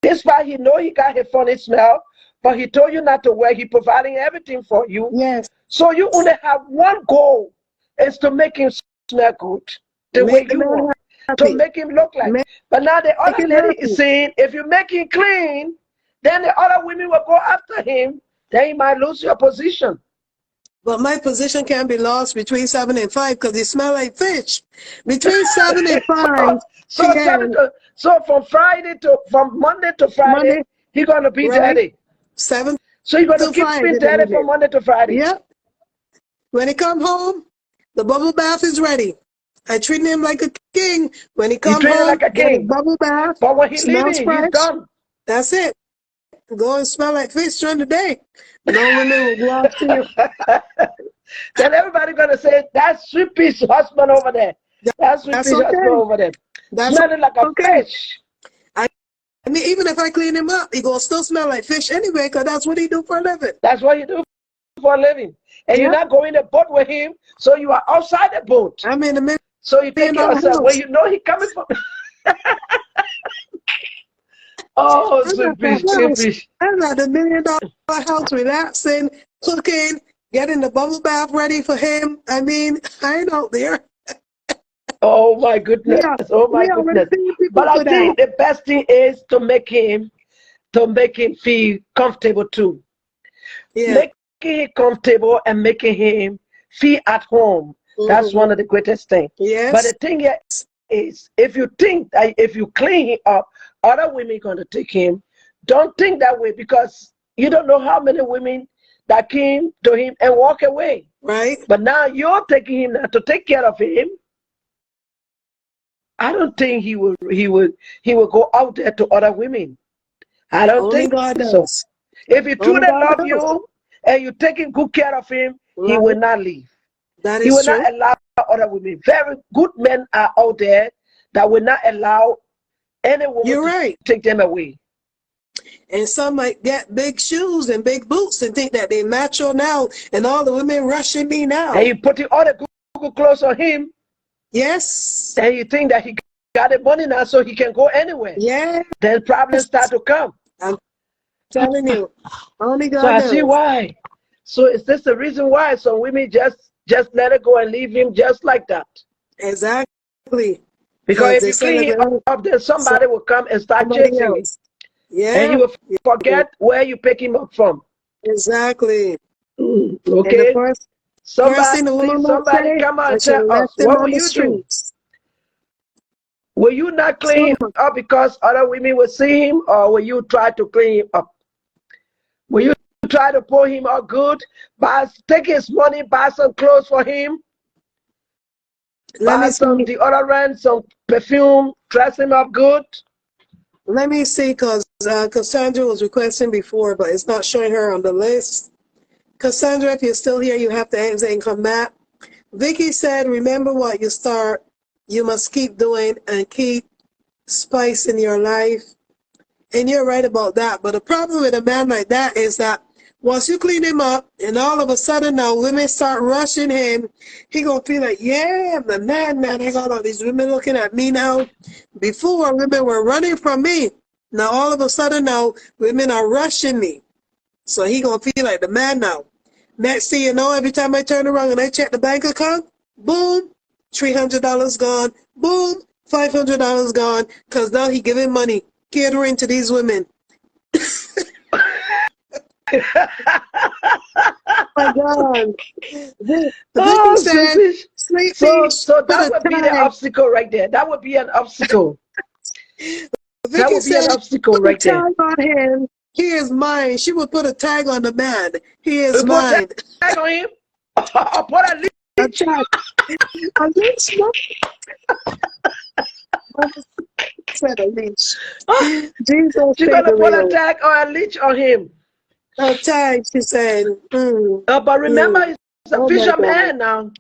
Despite he know he got his funny smell, but he told you not to work. He providing everything for you.
Yes.
So you only have one goal, is to make him smell good the way
Make the
you
man
want, to
happy.
make him look like.
Make
But now the other
him
lady is
happy.
saying, if you make him clean, then the other women will go after him. Then you might lose your position.
But my position can be lost between 7 and 5 because he smell like fish. Between 7 and 5 p.m.
So from Monday to Friday,
Monday,
he's gonna be
right?
dirty.
7
So you're gonna
till
keep
5
being
in the
dirty from
evening.
Monday to Friday.
Yep. When he come home, the bubble bath is ready. I treat him like a king. When he
You
come
treat him
home,
like a
get his
king.
bubble bath,
But when he's
smells
leaving, he's
fresh.
done.
That's it. Go and smell like fish during the day. No women will go out to you.
Then everybody gonna say, that's Sweet Peach husband over there. That's Sweet
That's
Peach husband
okay.
over there.
That's
Smelling like a
okay.
fish.
I mean, even if I clean him up, he gonna still smell like fish anyway, because that's what he do for a living.
That's what you do for a living. And you're
Yeah.
not going to the boat with him, so you are outside the boat.
I'm in the
So you take care of yourself. When
house.
you know he coming from Oh,
I'm
Sweet
at the
Peach, Sweet
house.
Peach.
I'm at the $1 million house, relaxing, cooking, getting the bubble bath ready for him. I mean, I ain't out there.
Oh my goodness.
Yeah,
Oh my
we already
goodness.
paying people
But I
for that.
think the best thing is to make him feel comfortable too.
Yeah.
Making him comfortable and making him feel at home. That's
Hmm.
one of the greatest things. But the
Yes.
thing here is, if you think that if you clean him up, other women going to take him. Don't think that way, because you don't know how many women that came to him and walk away.
Right.
But now you're taking him now to take care of him. I don't think he will go out there to other women. I don't
Only
think
God
so.
knows.
If he
Only
truly
God
love
knows.
you and you taking good care of him, he will
Right.
not leave.
That
He
is
will not
true.
allow other women. Very good men are out there that will not allow any woman
You're
to
right.
take them away.
And some might get big shoes and big boots and think that they macho now, and all the women rushing me now.
And you putting all the good clothes on him,
Yes.
and you think that he got the money now so he can go anywhere.
Yes.
Then problems start to come.
I'm telling you. Only
So
God
I see
knows.
why. So is this the reason why some women just let it go and leave him just like that?
Exactly.
Because
Because
if
they
you clean him
celebrate
up, then somebody will come and start
somebody
chasing him.
else.
And you
Yeah.
will forget where you pick him up from.
Exactly. And the
Okay?
first thing the woman must
Somebody
say,
come out
I
and
should
tell
have
us,
left him
what
on
will
the
you do?
streets.
Will you not clean him
Someone,
up because other women will see him, or will you try to clean him up? Will you try to pull him up good, take his money, buy some clothes for him,
let me
buy some
see.
deodorant, some perfume, dress him up good?
Let me see, because Cassandra was requesting before, but it's not showing her on the list. Cassandra, if you're still here, you have to exit and come back. Vicky said, remember what you start, you must keep doing and keep spice in your life. And you're right about that. But the problem with a man like that is that once you clean him up and all of a sudden now women start rushing him, he gonna feel like, yeah, I'm the man, man. I got all these women looking at me now. Before, women were running from me. Now all of a sudden now women are rushing me. So he gonna feel like the man now. Next thing you know, every time I turn around and I check the bank account, boom, $300 gone. Boom, $500 gone. Cause now he giving money, catering to these women. My God. Vicky
Oh,
said,
selfish.
Sweet
So,
Beach,
so
put
that
a
would be the
tag.
obstacle right there. That would be an obstacle. That
Vicky
would be an
said,
obstacle
put a
right there.
tag on him. He is mine. She would put a tag on the man. He is
You put
mine.
tag on him, or put a
A
leash.
tag. A leash. No. Said a leash. Jesus
She's
take
gonna
the
put a
wheel.
tag or a leash on him.
A tag, she said.
But remember, he's a
Oh my God.
fisherman now.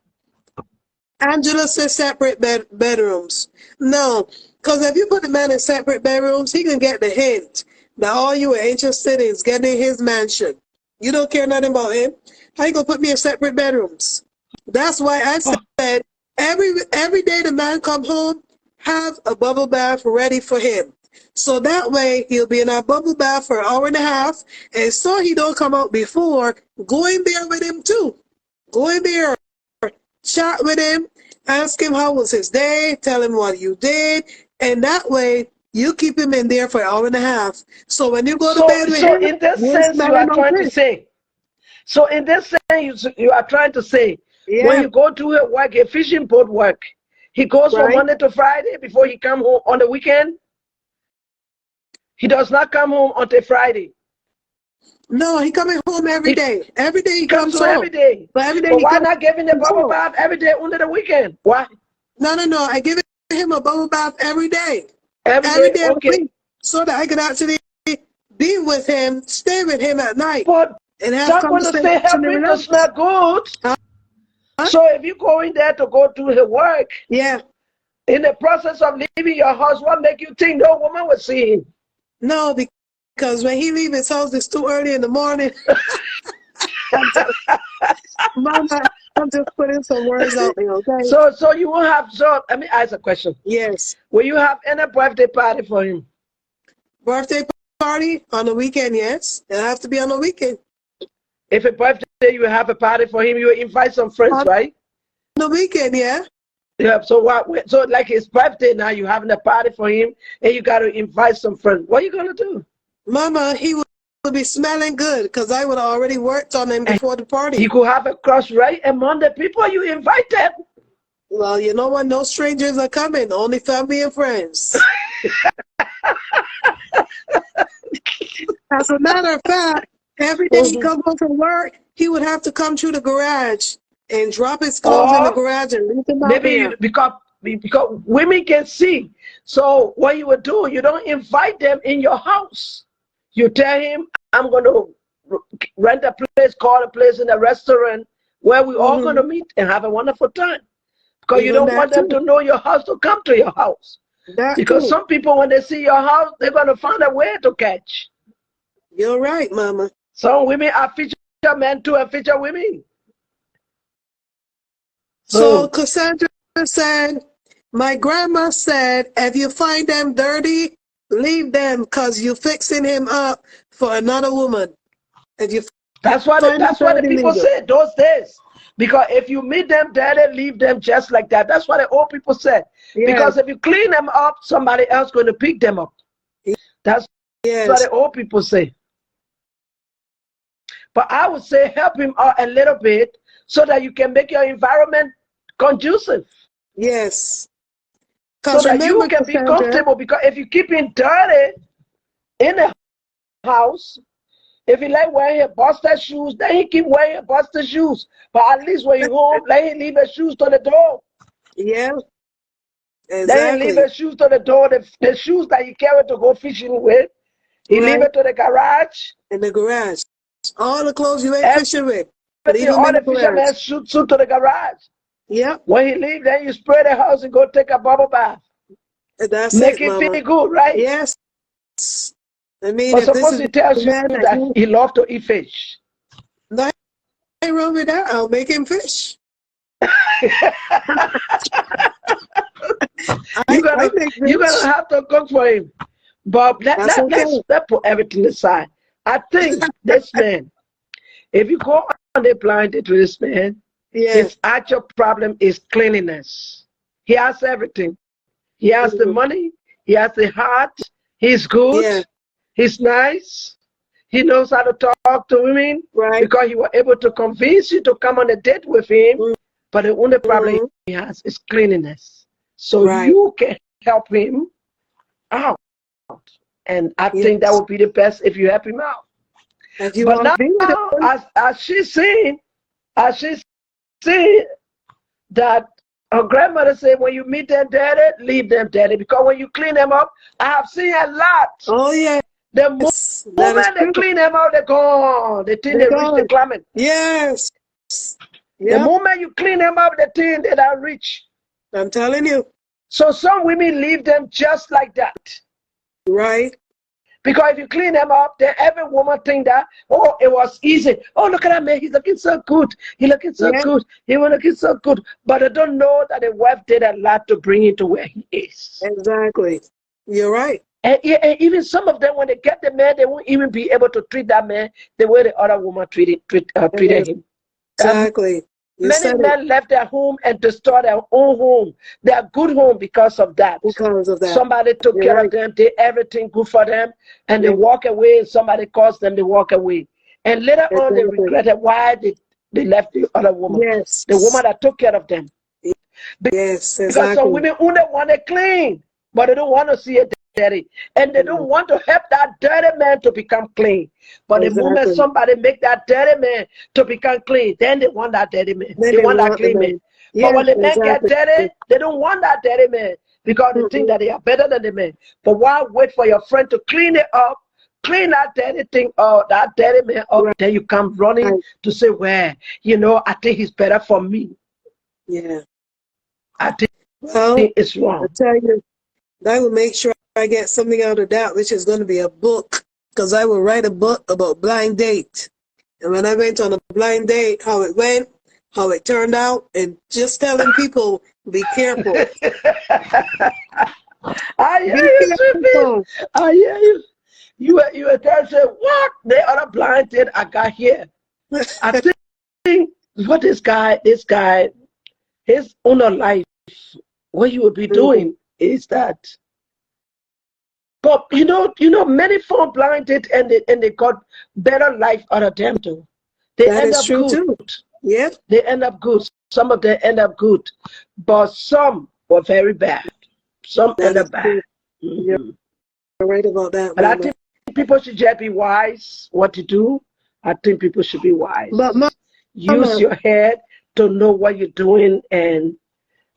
Angela says separate bedrooms. No, because if you put the man in separate bedrooms, he can get the hint that all you are interested in is getting his mansion. You don't care nothing about him. How you gonna put me in separate bedrooms? That's why I said every day the man come home, have a bubble bath ready for him. So that way he'll be in our bubble bath for an hour and a half, and so he don't come out before. Go in there with him too. Go in there, chat with him, ask him how was his day, tell him what you did, and that way you keep him in there for an hour and a half. So when you go to
So,
bed with
so
him,
in this
you're
sense, you are
smelling no
trying to
fish.
say. So in this sense, you are trying to say, when
Yeah,
you go to a work, a fishing boat work, he goes from
right.
Monday to Friday before he come home on the weekend. He does not come home until Friday.
No, he coming home every
He
day. Every day he
comes
comes
home every
home.
day.
But every day
But
he
why
comes
not giving the bubble
home.
bath every day under the weekend? Why?
No. I give him a bubble bath every day.
Every
Every
day,
day of the
okay.
week. So that I can actually be with him, stay with him at night,
But
and have
that will
conversation
still help
and
him to
relax.
smell good.
Huh?
So if you go in there to go do his work,
Yeah.
in the process of leaving your house, what make you think no woman will see him?
No, because when he leave his house, it's too early in the morning. Mama, I'm just putting some words out there, okay?
So you won't have. So let me ask a question.
Yes.
Will you have any birthday party for him?
Birthday party on the weekend, yes. It'll have to be on the weekend.
If a birthday you have a party for him, you invite some friends,
On
right?
the weekend, yeah.
Yeah, so what? So like his birthday now, you having a party for him, and you got to invite some friends. What are you gonna do?
Mama, he would be smelling good because I would have already worked on him
And
before the
he
party.
could have a crush right among the people you invited.
Well, you know what? No strangers are coming, only family and friends. As a matter of fact, every day he come home from work, he would have to come through the garage and drop his clothes in the
Or
garage and leave them out
maybe
there.
because women can see. So what you would do, you don't invite them in your house. You tell him, I'm going to rent a place, call a place in a restaurant where we all going to meet and have a wonderful time. Because you
Even
don't
that
want them
too.
to know your house to come to your house.
That
Because
too.
some people, when they see your house, they're going to find a way to catch.
You're right, Mama.
Some women are feature men too and feature women.
So
So
Cassandra said, my grandma said, if you find them dirty, leave them because you're fixing him up for another woman. If you
that's what
find them
the
dirty,
people
leave them.
said those days. Because if you meet them dirty, leave them just like that. That's what the old people said.
Yes,
Because if you clean them up, somebody else going to pick them up. That's what
yes,
the old people say. But I would say help him out a little bit so that you can make your environment conducive.
yes.
So
Because
that you
remember,
can be
Cassandra,
comfortable. Because if you keep him dirty in the house, if he like wearing his busted shoes, then he keep wearing his busted shoes. But at least when you home, let him leave his shoes to the door.
yeah,
Then he leave
exactly.
his shoes to the door. The shoes that he carry to go fishing with, he leave
Right
it to the garage.
in the garage. All the clothes you ain't fishing with, leave
Everything,
them
all
in the
the
garage.
fishermen's shoes to the garage.
Yep,
When he leave, then you spray the house and go take a bubble bath.
that's
Make
it,
him
Mama.
feel good, right?
Yes. I mean,
But
if this
suppose
is
he tells
the
you
man that
that
you,
he love to eat fish.
nothing wrong with that, I'll make him fish.
you're
I
gonna
make
you're gonna
fish.
have to cook for him. But
That's okay.
let's put everything aside. I think this man, if you go on the blind date with this man,
Yeah.
his actual problem is cleanliness. He has everything. He has the
Mhm.
money. He has the heart. He's good.
Yeah.
He's nice. He knows how to talk to women
Right.
because he was able to convince you to come on a date with him. But the only problem
Mm-hmm.
he has is cleanliness. So
Right.
you can help him out. And I think that
Yes.
would be the best if you help him out.
If you
But
want
now,
to be with him,
as she's seen that her grandmother said, when you meet them dirty, leave them dirty. Because when you clean them up, I have seen a lot.
oh yes,
The
that is
moment they
true.
clean them out, they're gone. They think
They're
they reach the
gone.
climate.
Yes.
The
Yep.
moment you clean them up, they think they don't reach.
I'm telling you.
So some women leave them just like that.
Right.
Because if you clean them up, then every woman think that, oh, it was easy. Oh, look at that man. He's looking so good. He's looking so
Yeah.
good. He was looking so good. But they don't know that the wife did a lot to bring him to where he is.
Exactly. You're right.
And even some of them, when they get the man, they won't even be able to treat that man the way the other woman treated him.
Exactly. You
Many
said it
men left their home and destroyed their own home, their good home, because of that.
because of that.
Somebody took
You're
care
right.
of them, did everything good for them, and they
Yeah.
walk away, and somebody calls them, they walk away. And later on, they
Exactly.
regretted why they left the other woman,
Yes.
the woman that took care of them.
Yes.
Because some
Exactly.
women only want it clean, but they don't want to see it dirty. And they don't want to help that dirty man to become clean. But the moment
Exactly.
somebody make that dirty man to become clean, then they want that dirty man.
Then
They
they
want that
want the
clean man.
man.
But
Yes.
when the men get
Exactly.
dirty, they don't want that dirty man because they think that they are better than the man. But why wait for your friend to clean it up, clean that dirty thing up, that dirty man up,
Right.
then you come running to say, well, I think he's better for me.
Yeah.
I think
Well,
it's
I
wrong.
tell you, I will make sure I get something out of that, which is going to be a book, because I will write a book about blind date. And when I went on a blind date, how it went, how it turned out, and just telling people, be careful.
I hear
Be
you, Sweetie.
careful.
I hear you. You were there say, what? The other blind date I got here. I think what this guy, his own life what you would be
Mhm.
doing is that. But many fall blinded and they got better life out of them too. They
That
end
is
up
true
good.
too. Yeah.
They end up good. Some of them end up good, but some were very bad. Some
That
end
is
up bad.
true. You're
Mhm.
right about that,
But I
Mama.
think people should just be wise what to do. I think people should be
But
wise. Use
Mama,
your head to know what you're doing and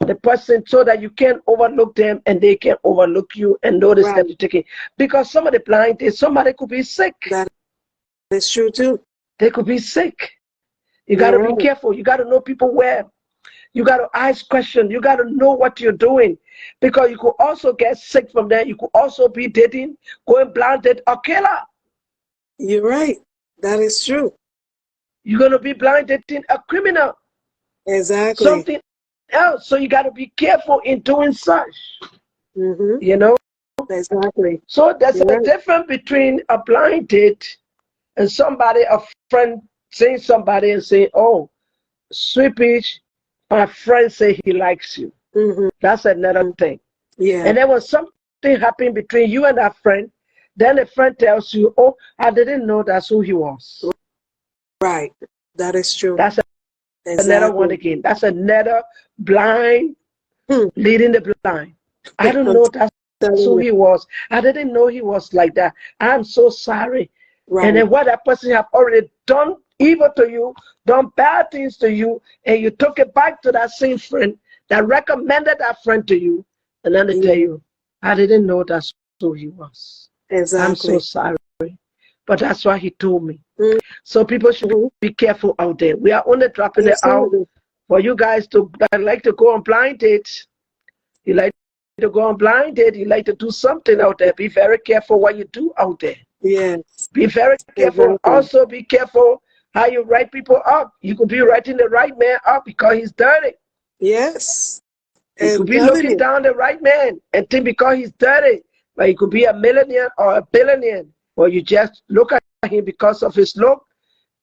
the person so that you can't overlook them and they can overlook you and know the
right.
steps you're taking. Because some of the blind is somebody could be sick.
That is true too.
They could be sick. You got to
You're
be
right.
careful. You got to know people well. You got to ask questions. You got to know what you're doing because you could also get sick from there. You could also be dating, going blinded, or killer.
You're right. That is true.
You're going to be blind dating a criminal,
Exactly.
something else. So you got to be careful in doing such,
Mm-hmm.
you know.
Exactly.
So there's
You're
a
right.
difference between a blind date and somebody, a friend, saying somebody and saying, "Oh, sweet peach, my friend say he likes you."
Mm-hmm.
That's another thing.
Yeah.
And then when something happened between you and that friend, then the friend tells you, "Oh, I didn't know that's who he was."
Right. That is true.
That's another one
Exactly.
again. That's another blind
Hmm.
leading the blind. I don't
I'm
know that's
telling
who
you.
he was. I didn't know he was like that. I'm so sorry. And
Right.
then what that person have already done evil to you, done bad things to you, and you took it back to that same friend that recommended that friend to you, and then they tell
Yeah.
you, I didn't know that's who he was. I'm so
Exactly.
sorry. But that's why he told me.
Mm-hmm.
So people should be careful out there. We are only dropping it out
Absolutely.
for you guys that like to go on blind dates. You like to go on blind date. You like to do something out there. Be very careful what you do out there.
Yes.
Be very careful.
Exactly.
Also, be careful how you write people up. You could be writing the right man up because he's dirty.
Yes.
You
I'm
could be
telling
looking
you.
down the right man and think because he's dirty, but he could be a millionaire or a billionaire. Or you just look at him because of his look,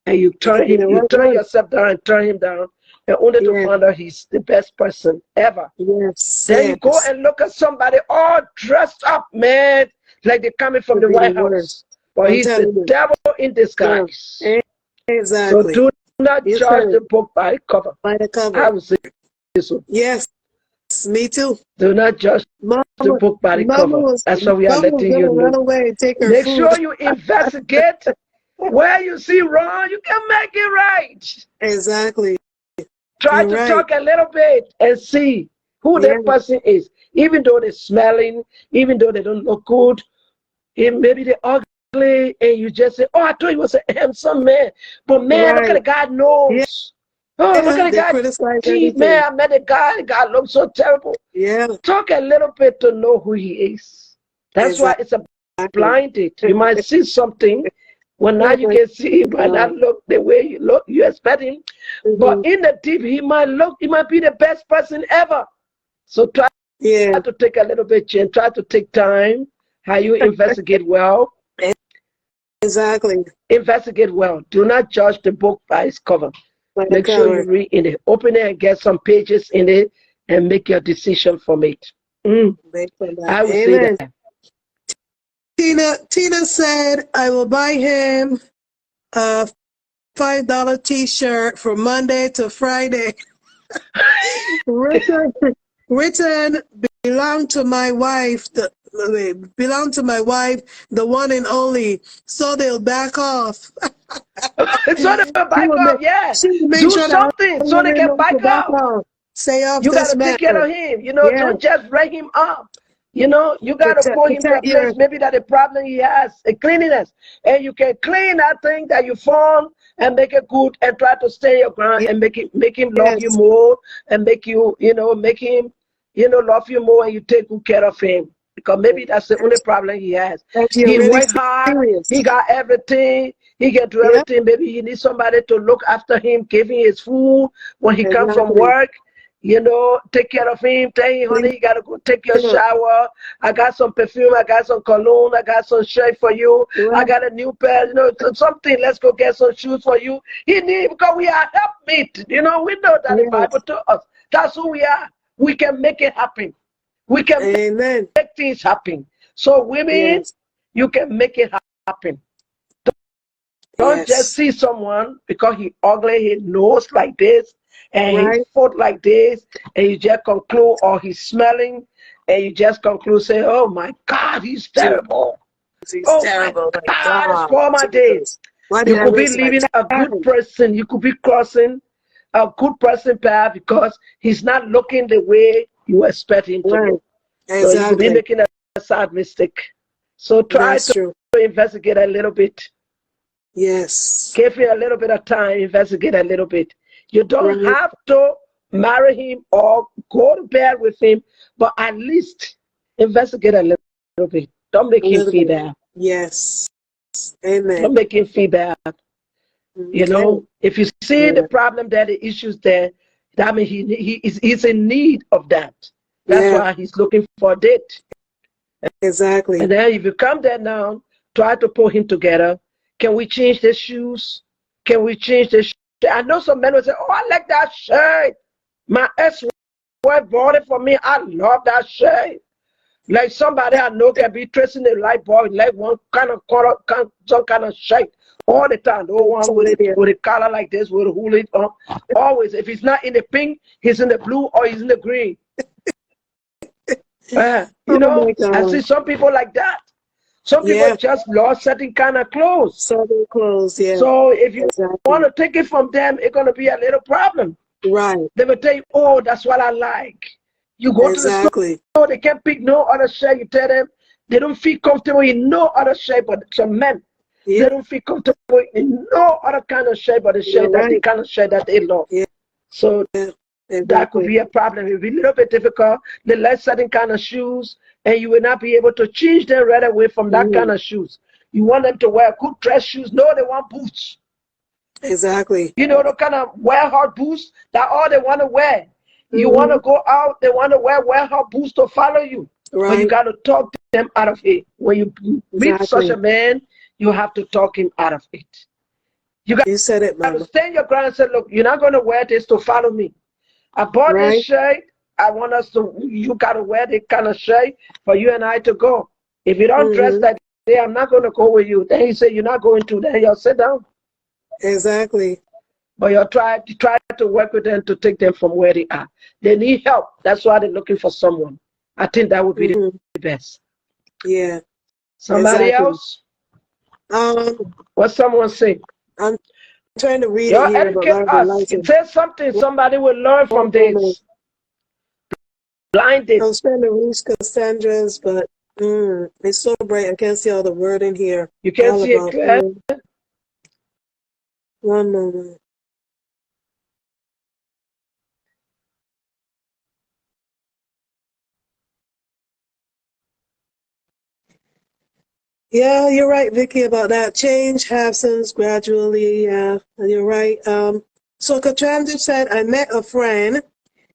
and you
It could be the right
turn
one.
yourself down and turn him down, and only to
Yes.
find out he's the best person ever.
Yes.
Then you go
Yes.
and look at somebody all dressed up, man, like they're coming from
Could
the
be the
White
worst.
House. Well,
I'm
he's the
telling you.
devil in
Yeah.
disguise. So
Exactly.
do not
You
judge
said
the
it.
book by the cover.
By the
I
cover.
would say so.
Yes. Me too.
Do not judge the
Mama,
book by the cover. That's why we are
Mama was
letting you
gonna run
know.
away and take her
Make
food.
sure you investigate where you see wrong. You can make it right.
Exactly.
Try
You're
to
right.
talk a little bit and see who
Yeah.
that person is. Even though they're smelling, even though they don't look good, maybe they're ugly, and you just say, "Oh, I thought he was a handsome man." But man, look at the
Right.
guy nose. Oh, look
Yeah.
at the
They
guy
criticize
teeth.
everything.
Man, I met the guy looks so terrible.
Yeah.
Talk a little bit to know who he is. That's why it's a
Exactly.
blind date. You might see something when now you can see he might not look the way you expect him. But
Mhm.
in the deep, he might be the best person ever. So try
Yeah.
to take a little bit and try to take time. How you investigate well.
Exactly.
Investigate well. Do not judge the book by its cover.
By the
Make sure you
cover.
read in it. Open it and get some pages in it and make your decision from it.
Based on that.
I would say
Amen.
that.
Tina said, I will buy him a $5 t-shirt from Monday to Friday. Written belong to my wife, the one and only, so they'll back off.
So they back up, yeah.
She will make
Do
sure that
something so they can back
back
up.
off. Say off
You
this
gotta take care
matter.
of him.
Yeah.
Don't just write him up. You gotta put him to a
Protect your
place maybe that the problem he has, a cleanliness. And you can clean that thing that you found and make it good and try to stay your ground and make him love you
yes.
more and make him, love you more and you take good care of him. Because maybe that's the only problem he has.
You're
He
really
work hard,
serious.
he got everything, he can do everything. Maybe he needs somebody to look after him, give him his food when he comes from
Exactly.
work. Take care of him. Tell him, honey, you gotta go take your shower. I got some perfume. I got some cologne. I got some shirt for you. I got a new pair. Something. Let's go get some shoes for you. He need because we are helpmeet. We know that the Bible told us. That's who we are. we can make it happen. We can
Amen.
make things happen. So women,
Yes.
you can make it happen. Don't just
Yes.
see someone because he ugly, he nose like this, and his
Right.
foot like this, and you just conclude, or he's smelling, and you just conclude, say, oh my God, he's terrible.
He's
Oh
terrible.
my
My
God, it's
God.
for my days.
Jesus. Why
You
did I
could be
waste my
living a good
time?
person. You could be crossing a good person path because he's not looking the way you expect him to
Right.
look. So you could be
Exactly.
making a sad mistake. So try
That's
to
true.
investigate a little bit.
Yes.
Give you a little bit of time, investigate a little bit. You don't
Right.
have to marry him or go to bed with him, but at least investigate a little bit. Don't make
A
him
little
feel
bit.
bad.
Yes. Amen.
Don't make him feel bad. You
Okay.
know, if you see
Yeah.
the problem there, the issues there, that means he's in need of that. That's
Yeah.
why he's looking for a date.
Exactly.
And then if you come there now, try to pull him together. Can we change the shoes? Can we change the shirt? I know some men will say, oh, I like that shirt. My ex-wife bought it for me. I love that shirt. Like somebody I know can be tracing the light bulb, like one kind of color, some kind of shirt all the time. No one with a color like this, with a hula on. Always. If he's not in the pink, he's in the blue or he's in the green. You
Oh
know,
my
I
God.
see some people like that. Some people
Yeah.
just love certain kind of clothes.
Southern clothes. Yeah.
So if you
Exactly.
want to take it from them, it's going to be a little problem.
Right.
They will tell you, oh, that's what I like. You go to the
Exactly.
store, they can't pick no other shirt. You tell them they don't feel comfortable in no other shirt, but some men,
Yeah.
they don't feel comfortable in no other kind of shirt but the
You're
shirt that the
right.
kind of shirt that they love.
Yeah.
So
Yeah.
that could
Exactly.
be a problem. It will be a little bit difficult. They like certain kind of shoes, and you will not be able to change them right away from that kind of shoes. You want them to wear good dress shoes. No, they want boots.
Exactly.
You know, the kind of wear hard boots, that all they want to wear. You want to go out, they want to wear hard boots to follow you. But you
Right.
got to talk them out of it. When you meet such
Exactly.
a man, you have to talk him out of it. You got
You said it,
to
Mama.
stand your ground and say, look, you're not going to wear this to follow me. I bought this
Right.
shirt. I want us to, you got to wear this kind of shirt for you and I to go. If you don't dress that day, I'm not going to go with you. Then he said, you're not going to, then you'll sit down.
Exactly.
But you try to work with them to take them from where they are. They need help. That's why they're looking for someone. I think that would be the best.
Yeah.
Somebody
Exactly.
else?
Um,
What someone say?
I'm trying to read it
You
here, but
educate
I would
us.
like to.
Say something somebody will learn from
One moment.
this. Blind
I
date.
was trying to reach Cassandra's, but it's so bright. I can't see all the word in here.
You can't
All
see it
about
clear.
One moment. Yeah, you're right, Vicky, about that. Change happens gradually. Yeah, you're right. So Cassandra said, I met a friend.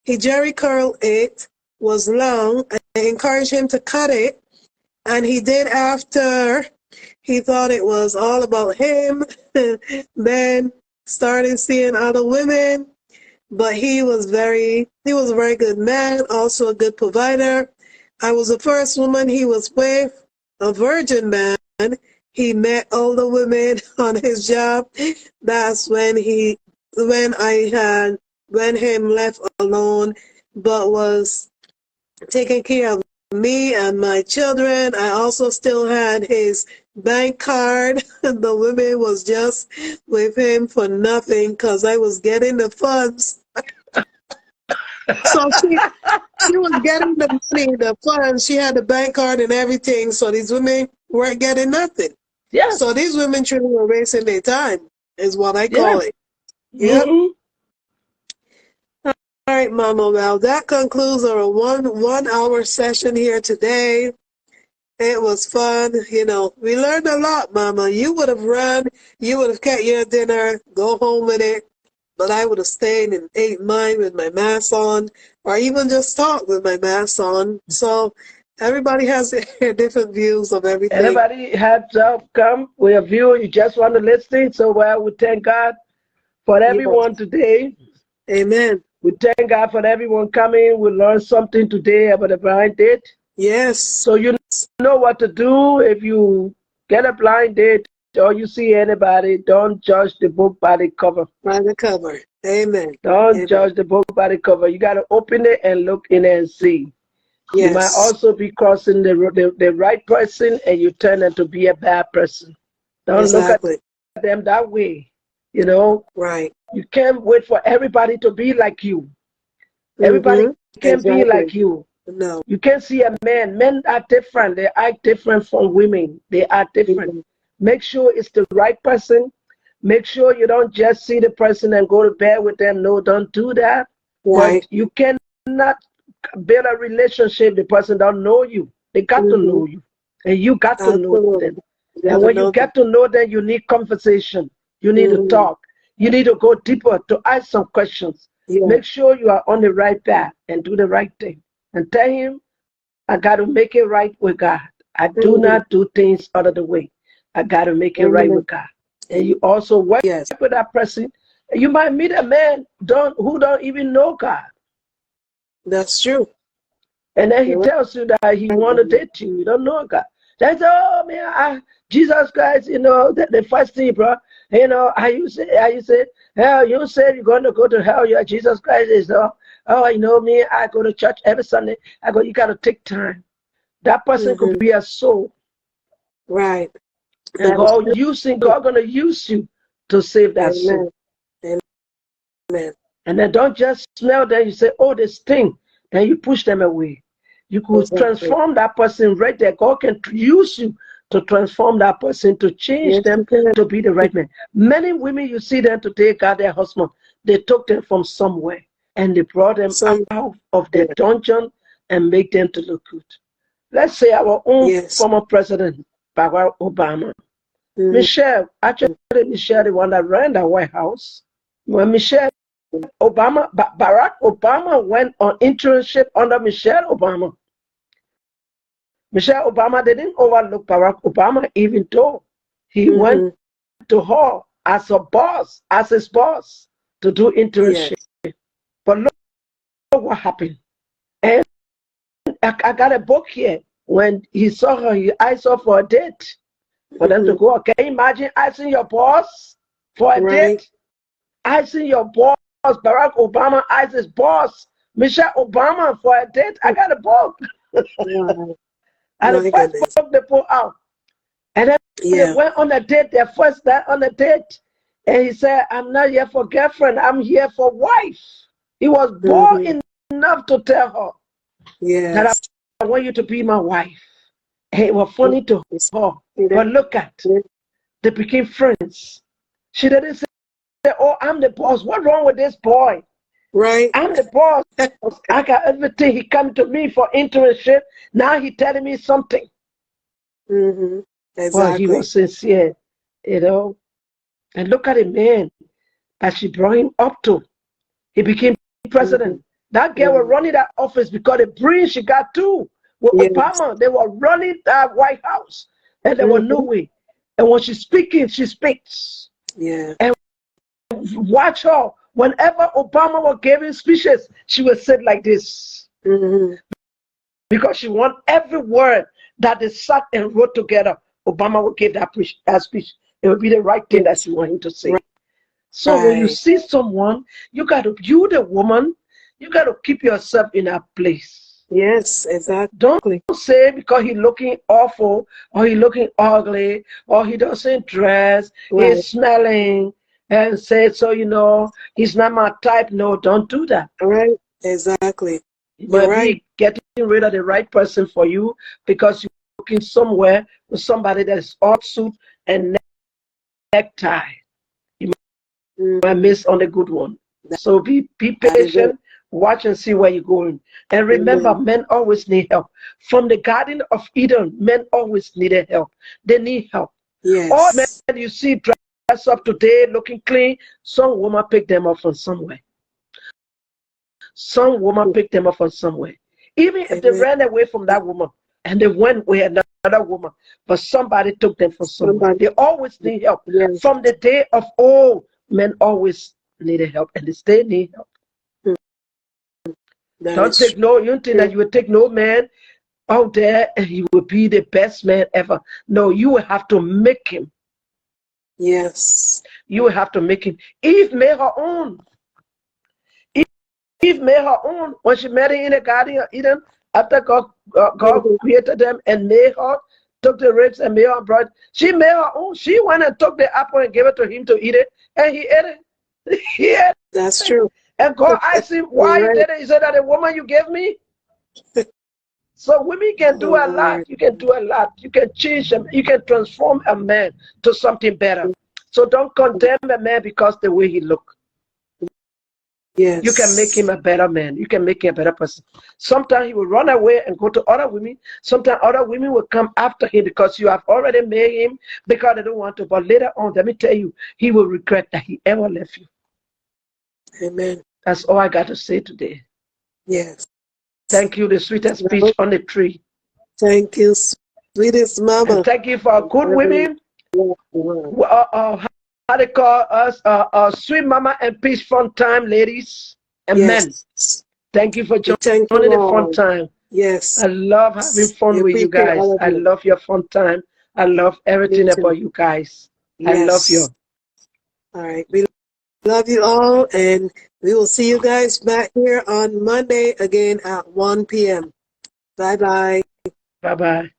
He jerry curled it, was long. I encouraged him to cut it, and he did after he thought it was all about him. Then started seeing other women, but he was a very good man, also a good provider. I was the first woman he was with, a virgin man. He met older women on his job. That's when him left alone, but was taking care of me and my children. I also still had his bank card. The women was just with him for nothing because I was getting the funds. So she was getting the money, the funds. She had the bank card and everything. So these women weren't getting nothing.
Yes.
So these women truly were wasting their time, is what I call it.
Yep.
All right, Mama. Well, that concludes our one hour session here today. It was fun. You know, we learned a lot, Mama. You would have run, you would have kept your dinner, go home with it. But I would have stayed and ate mine with my mask on, or even just talked with my mask on. So everybody has their different views of everything.
Anybody had come with a view, you just want to listen. So I would thank God for everyone today.
Amen.
We thank God for everyone coming. We learned something today about the blind date.
Yes.
So you know what to do if you get a blind date or you see anybody. Don't judge the book by the cover.
By the cover. Amen.
Don't
Amen.
judge the book by the cover. You got to open it and look in it and see.
Yes.
You might also be crossing the right person and you turn out to be a bad person. Don't
exactly.
look at them that way. You know,
right.
You can't wait for everybody to be like you. Everybody can't be like you.
No.
You can't see a man. Men are different. They act different from women. They are different. Make sure it's the right person. Make sure you don't just see the person and go to bed with them. No, don't do that.
Right.
But you cannot build a relationship. The person don't know you. They got to know you. And you got to know them. And when you get to know them, you need conversation. You need to talk. You need to go deeper to ask some questions. Make sure you are on the right path and do the right thing. And tell him, I got to make it right with God. I do not do things out of the way. I got to make it right with God. And you also work with that person. You might meet a man who don't even know God.
That's true.
And then he tells you that he want to date you. You don't know God. That's, oh man, Jesus Christ, the first thing, bro. You say, hell, you said you're going to go to hell. Yeah, Jesus Christ is, me, I go to church every Sunday. You got to take time. That person could be a soul.
Right.
And God going to use you to save that soul.
Amen.
And then don't just smell them. You say, oh, this thing. Then you push them away. You could transform that person right there. God can use you to transform that person, to change them to be the right man. Many women, you see them today, got their husband. They took them from somewhere and they brought them out of their dungeon and make them to look good. Let's say our own former president, Barack Obama. Michelle, actually Michelle, the one that ran the White House. When Barack Obama went on internship under Michelle Obama. Michelle Obama didn't overlook Barack Obama, even though he went to her as his boss, to do internship. But look what happened. And I got a book here. When he saw her, he asked her for a date for them to go. Can you imagine asking your boss for a date? Asking your boss, Barack Obama asked his boss, Michelle Obama, for a date. I got a book. And the first book they pulled out. And then they went on a date, their first night on a date. And he said, I'm not here for girlfriend, I'm here for wife. He was bold enough to tell her that I want you to be my wife. And it was funny to her. But look at, they became friends. She didn't say, oh, I'm the boss. What's wrong with this boy?
Right.
I'm the boss. I got everything. He come to me for internship. Now he telling me something.
Exactly.
Well, he was sincere, And look at the man that she brought him up to. He became president. That girl was running that office because the brains she got too. With Obama, they were running that White House. And there was no way. And when she's speaking, she speaks. And watch her. Whenever Obama was giving speeches, she would sit like this. Because she want every word that they sat and wrote together. Obama would give that speech. It would be the right thing that she want him to say. So when you see someone, you the woman, you got to keep yourself in a place.
Yes, exactly.
Don't say because he's looking awful, or he's looking ugly, or he doesn't dress, he's smelling, and say, so, he's not my type. No, don't do that.
Right, exactly.
You might be getting rid of the right person for you because you're looking somewhere with somebody that's all suit and necktie. You might miss on a good one. So be patient, watch and see where you're going. And remember, men always need help. From the Garden of Eden, men always needed help. They need help. All men you see dressed up today, looking clean, some woman picked them up from somewhere. Some woman picked them up from somewhere. Even if they ran away from that woman and they went with another woman, but somebody took them from somewhere. They always need help. From the day of old, men always needed help, and they still need help.
That
Don't
is
take no, you don't think that you will take no man out there and he will be the best man ever. No, you will have to make him.
yes.
You will have to make him. Eve made her own. Eve made her own when she met him in the Garden of Eden after God created them and made her, took the ribs and made her bread. She made her own. She went and took the apple and gave it to him to eat it, and he ate it. He ate
That's
it.
true.
And God asked him, why you
Right.
did it? He said, that the woman you gave me. So women can do a lot. You can do a lot. You can change them. You can transform a man to something better. So don't condemn a man because the way he look.
Yes.
You can make him a better man. You can make him a better person. Sometimes he will run away and go to other women. Sometimes other women will come after him because you have already made him because they don't want to. But later on, let me tell you, he will regret that he ever left you.
Amen.
That's all I got to say today.
Yes.
Thank you, the sweetest speech on the tree.
Thank you, sweetest mama.
And thank you for good women. How they call us sweet mama and peace fun time, ladies and men. Thank you for joining the fun time.
Yes.
I love having fun with you guys. I love your fun time. I love everything about you guys. I love you.
All right. We love you all, and we will see you guys back here on Monday again at 1 p.m. Bye-bye.
Bye-bye.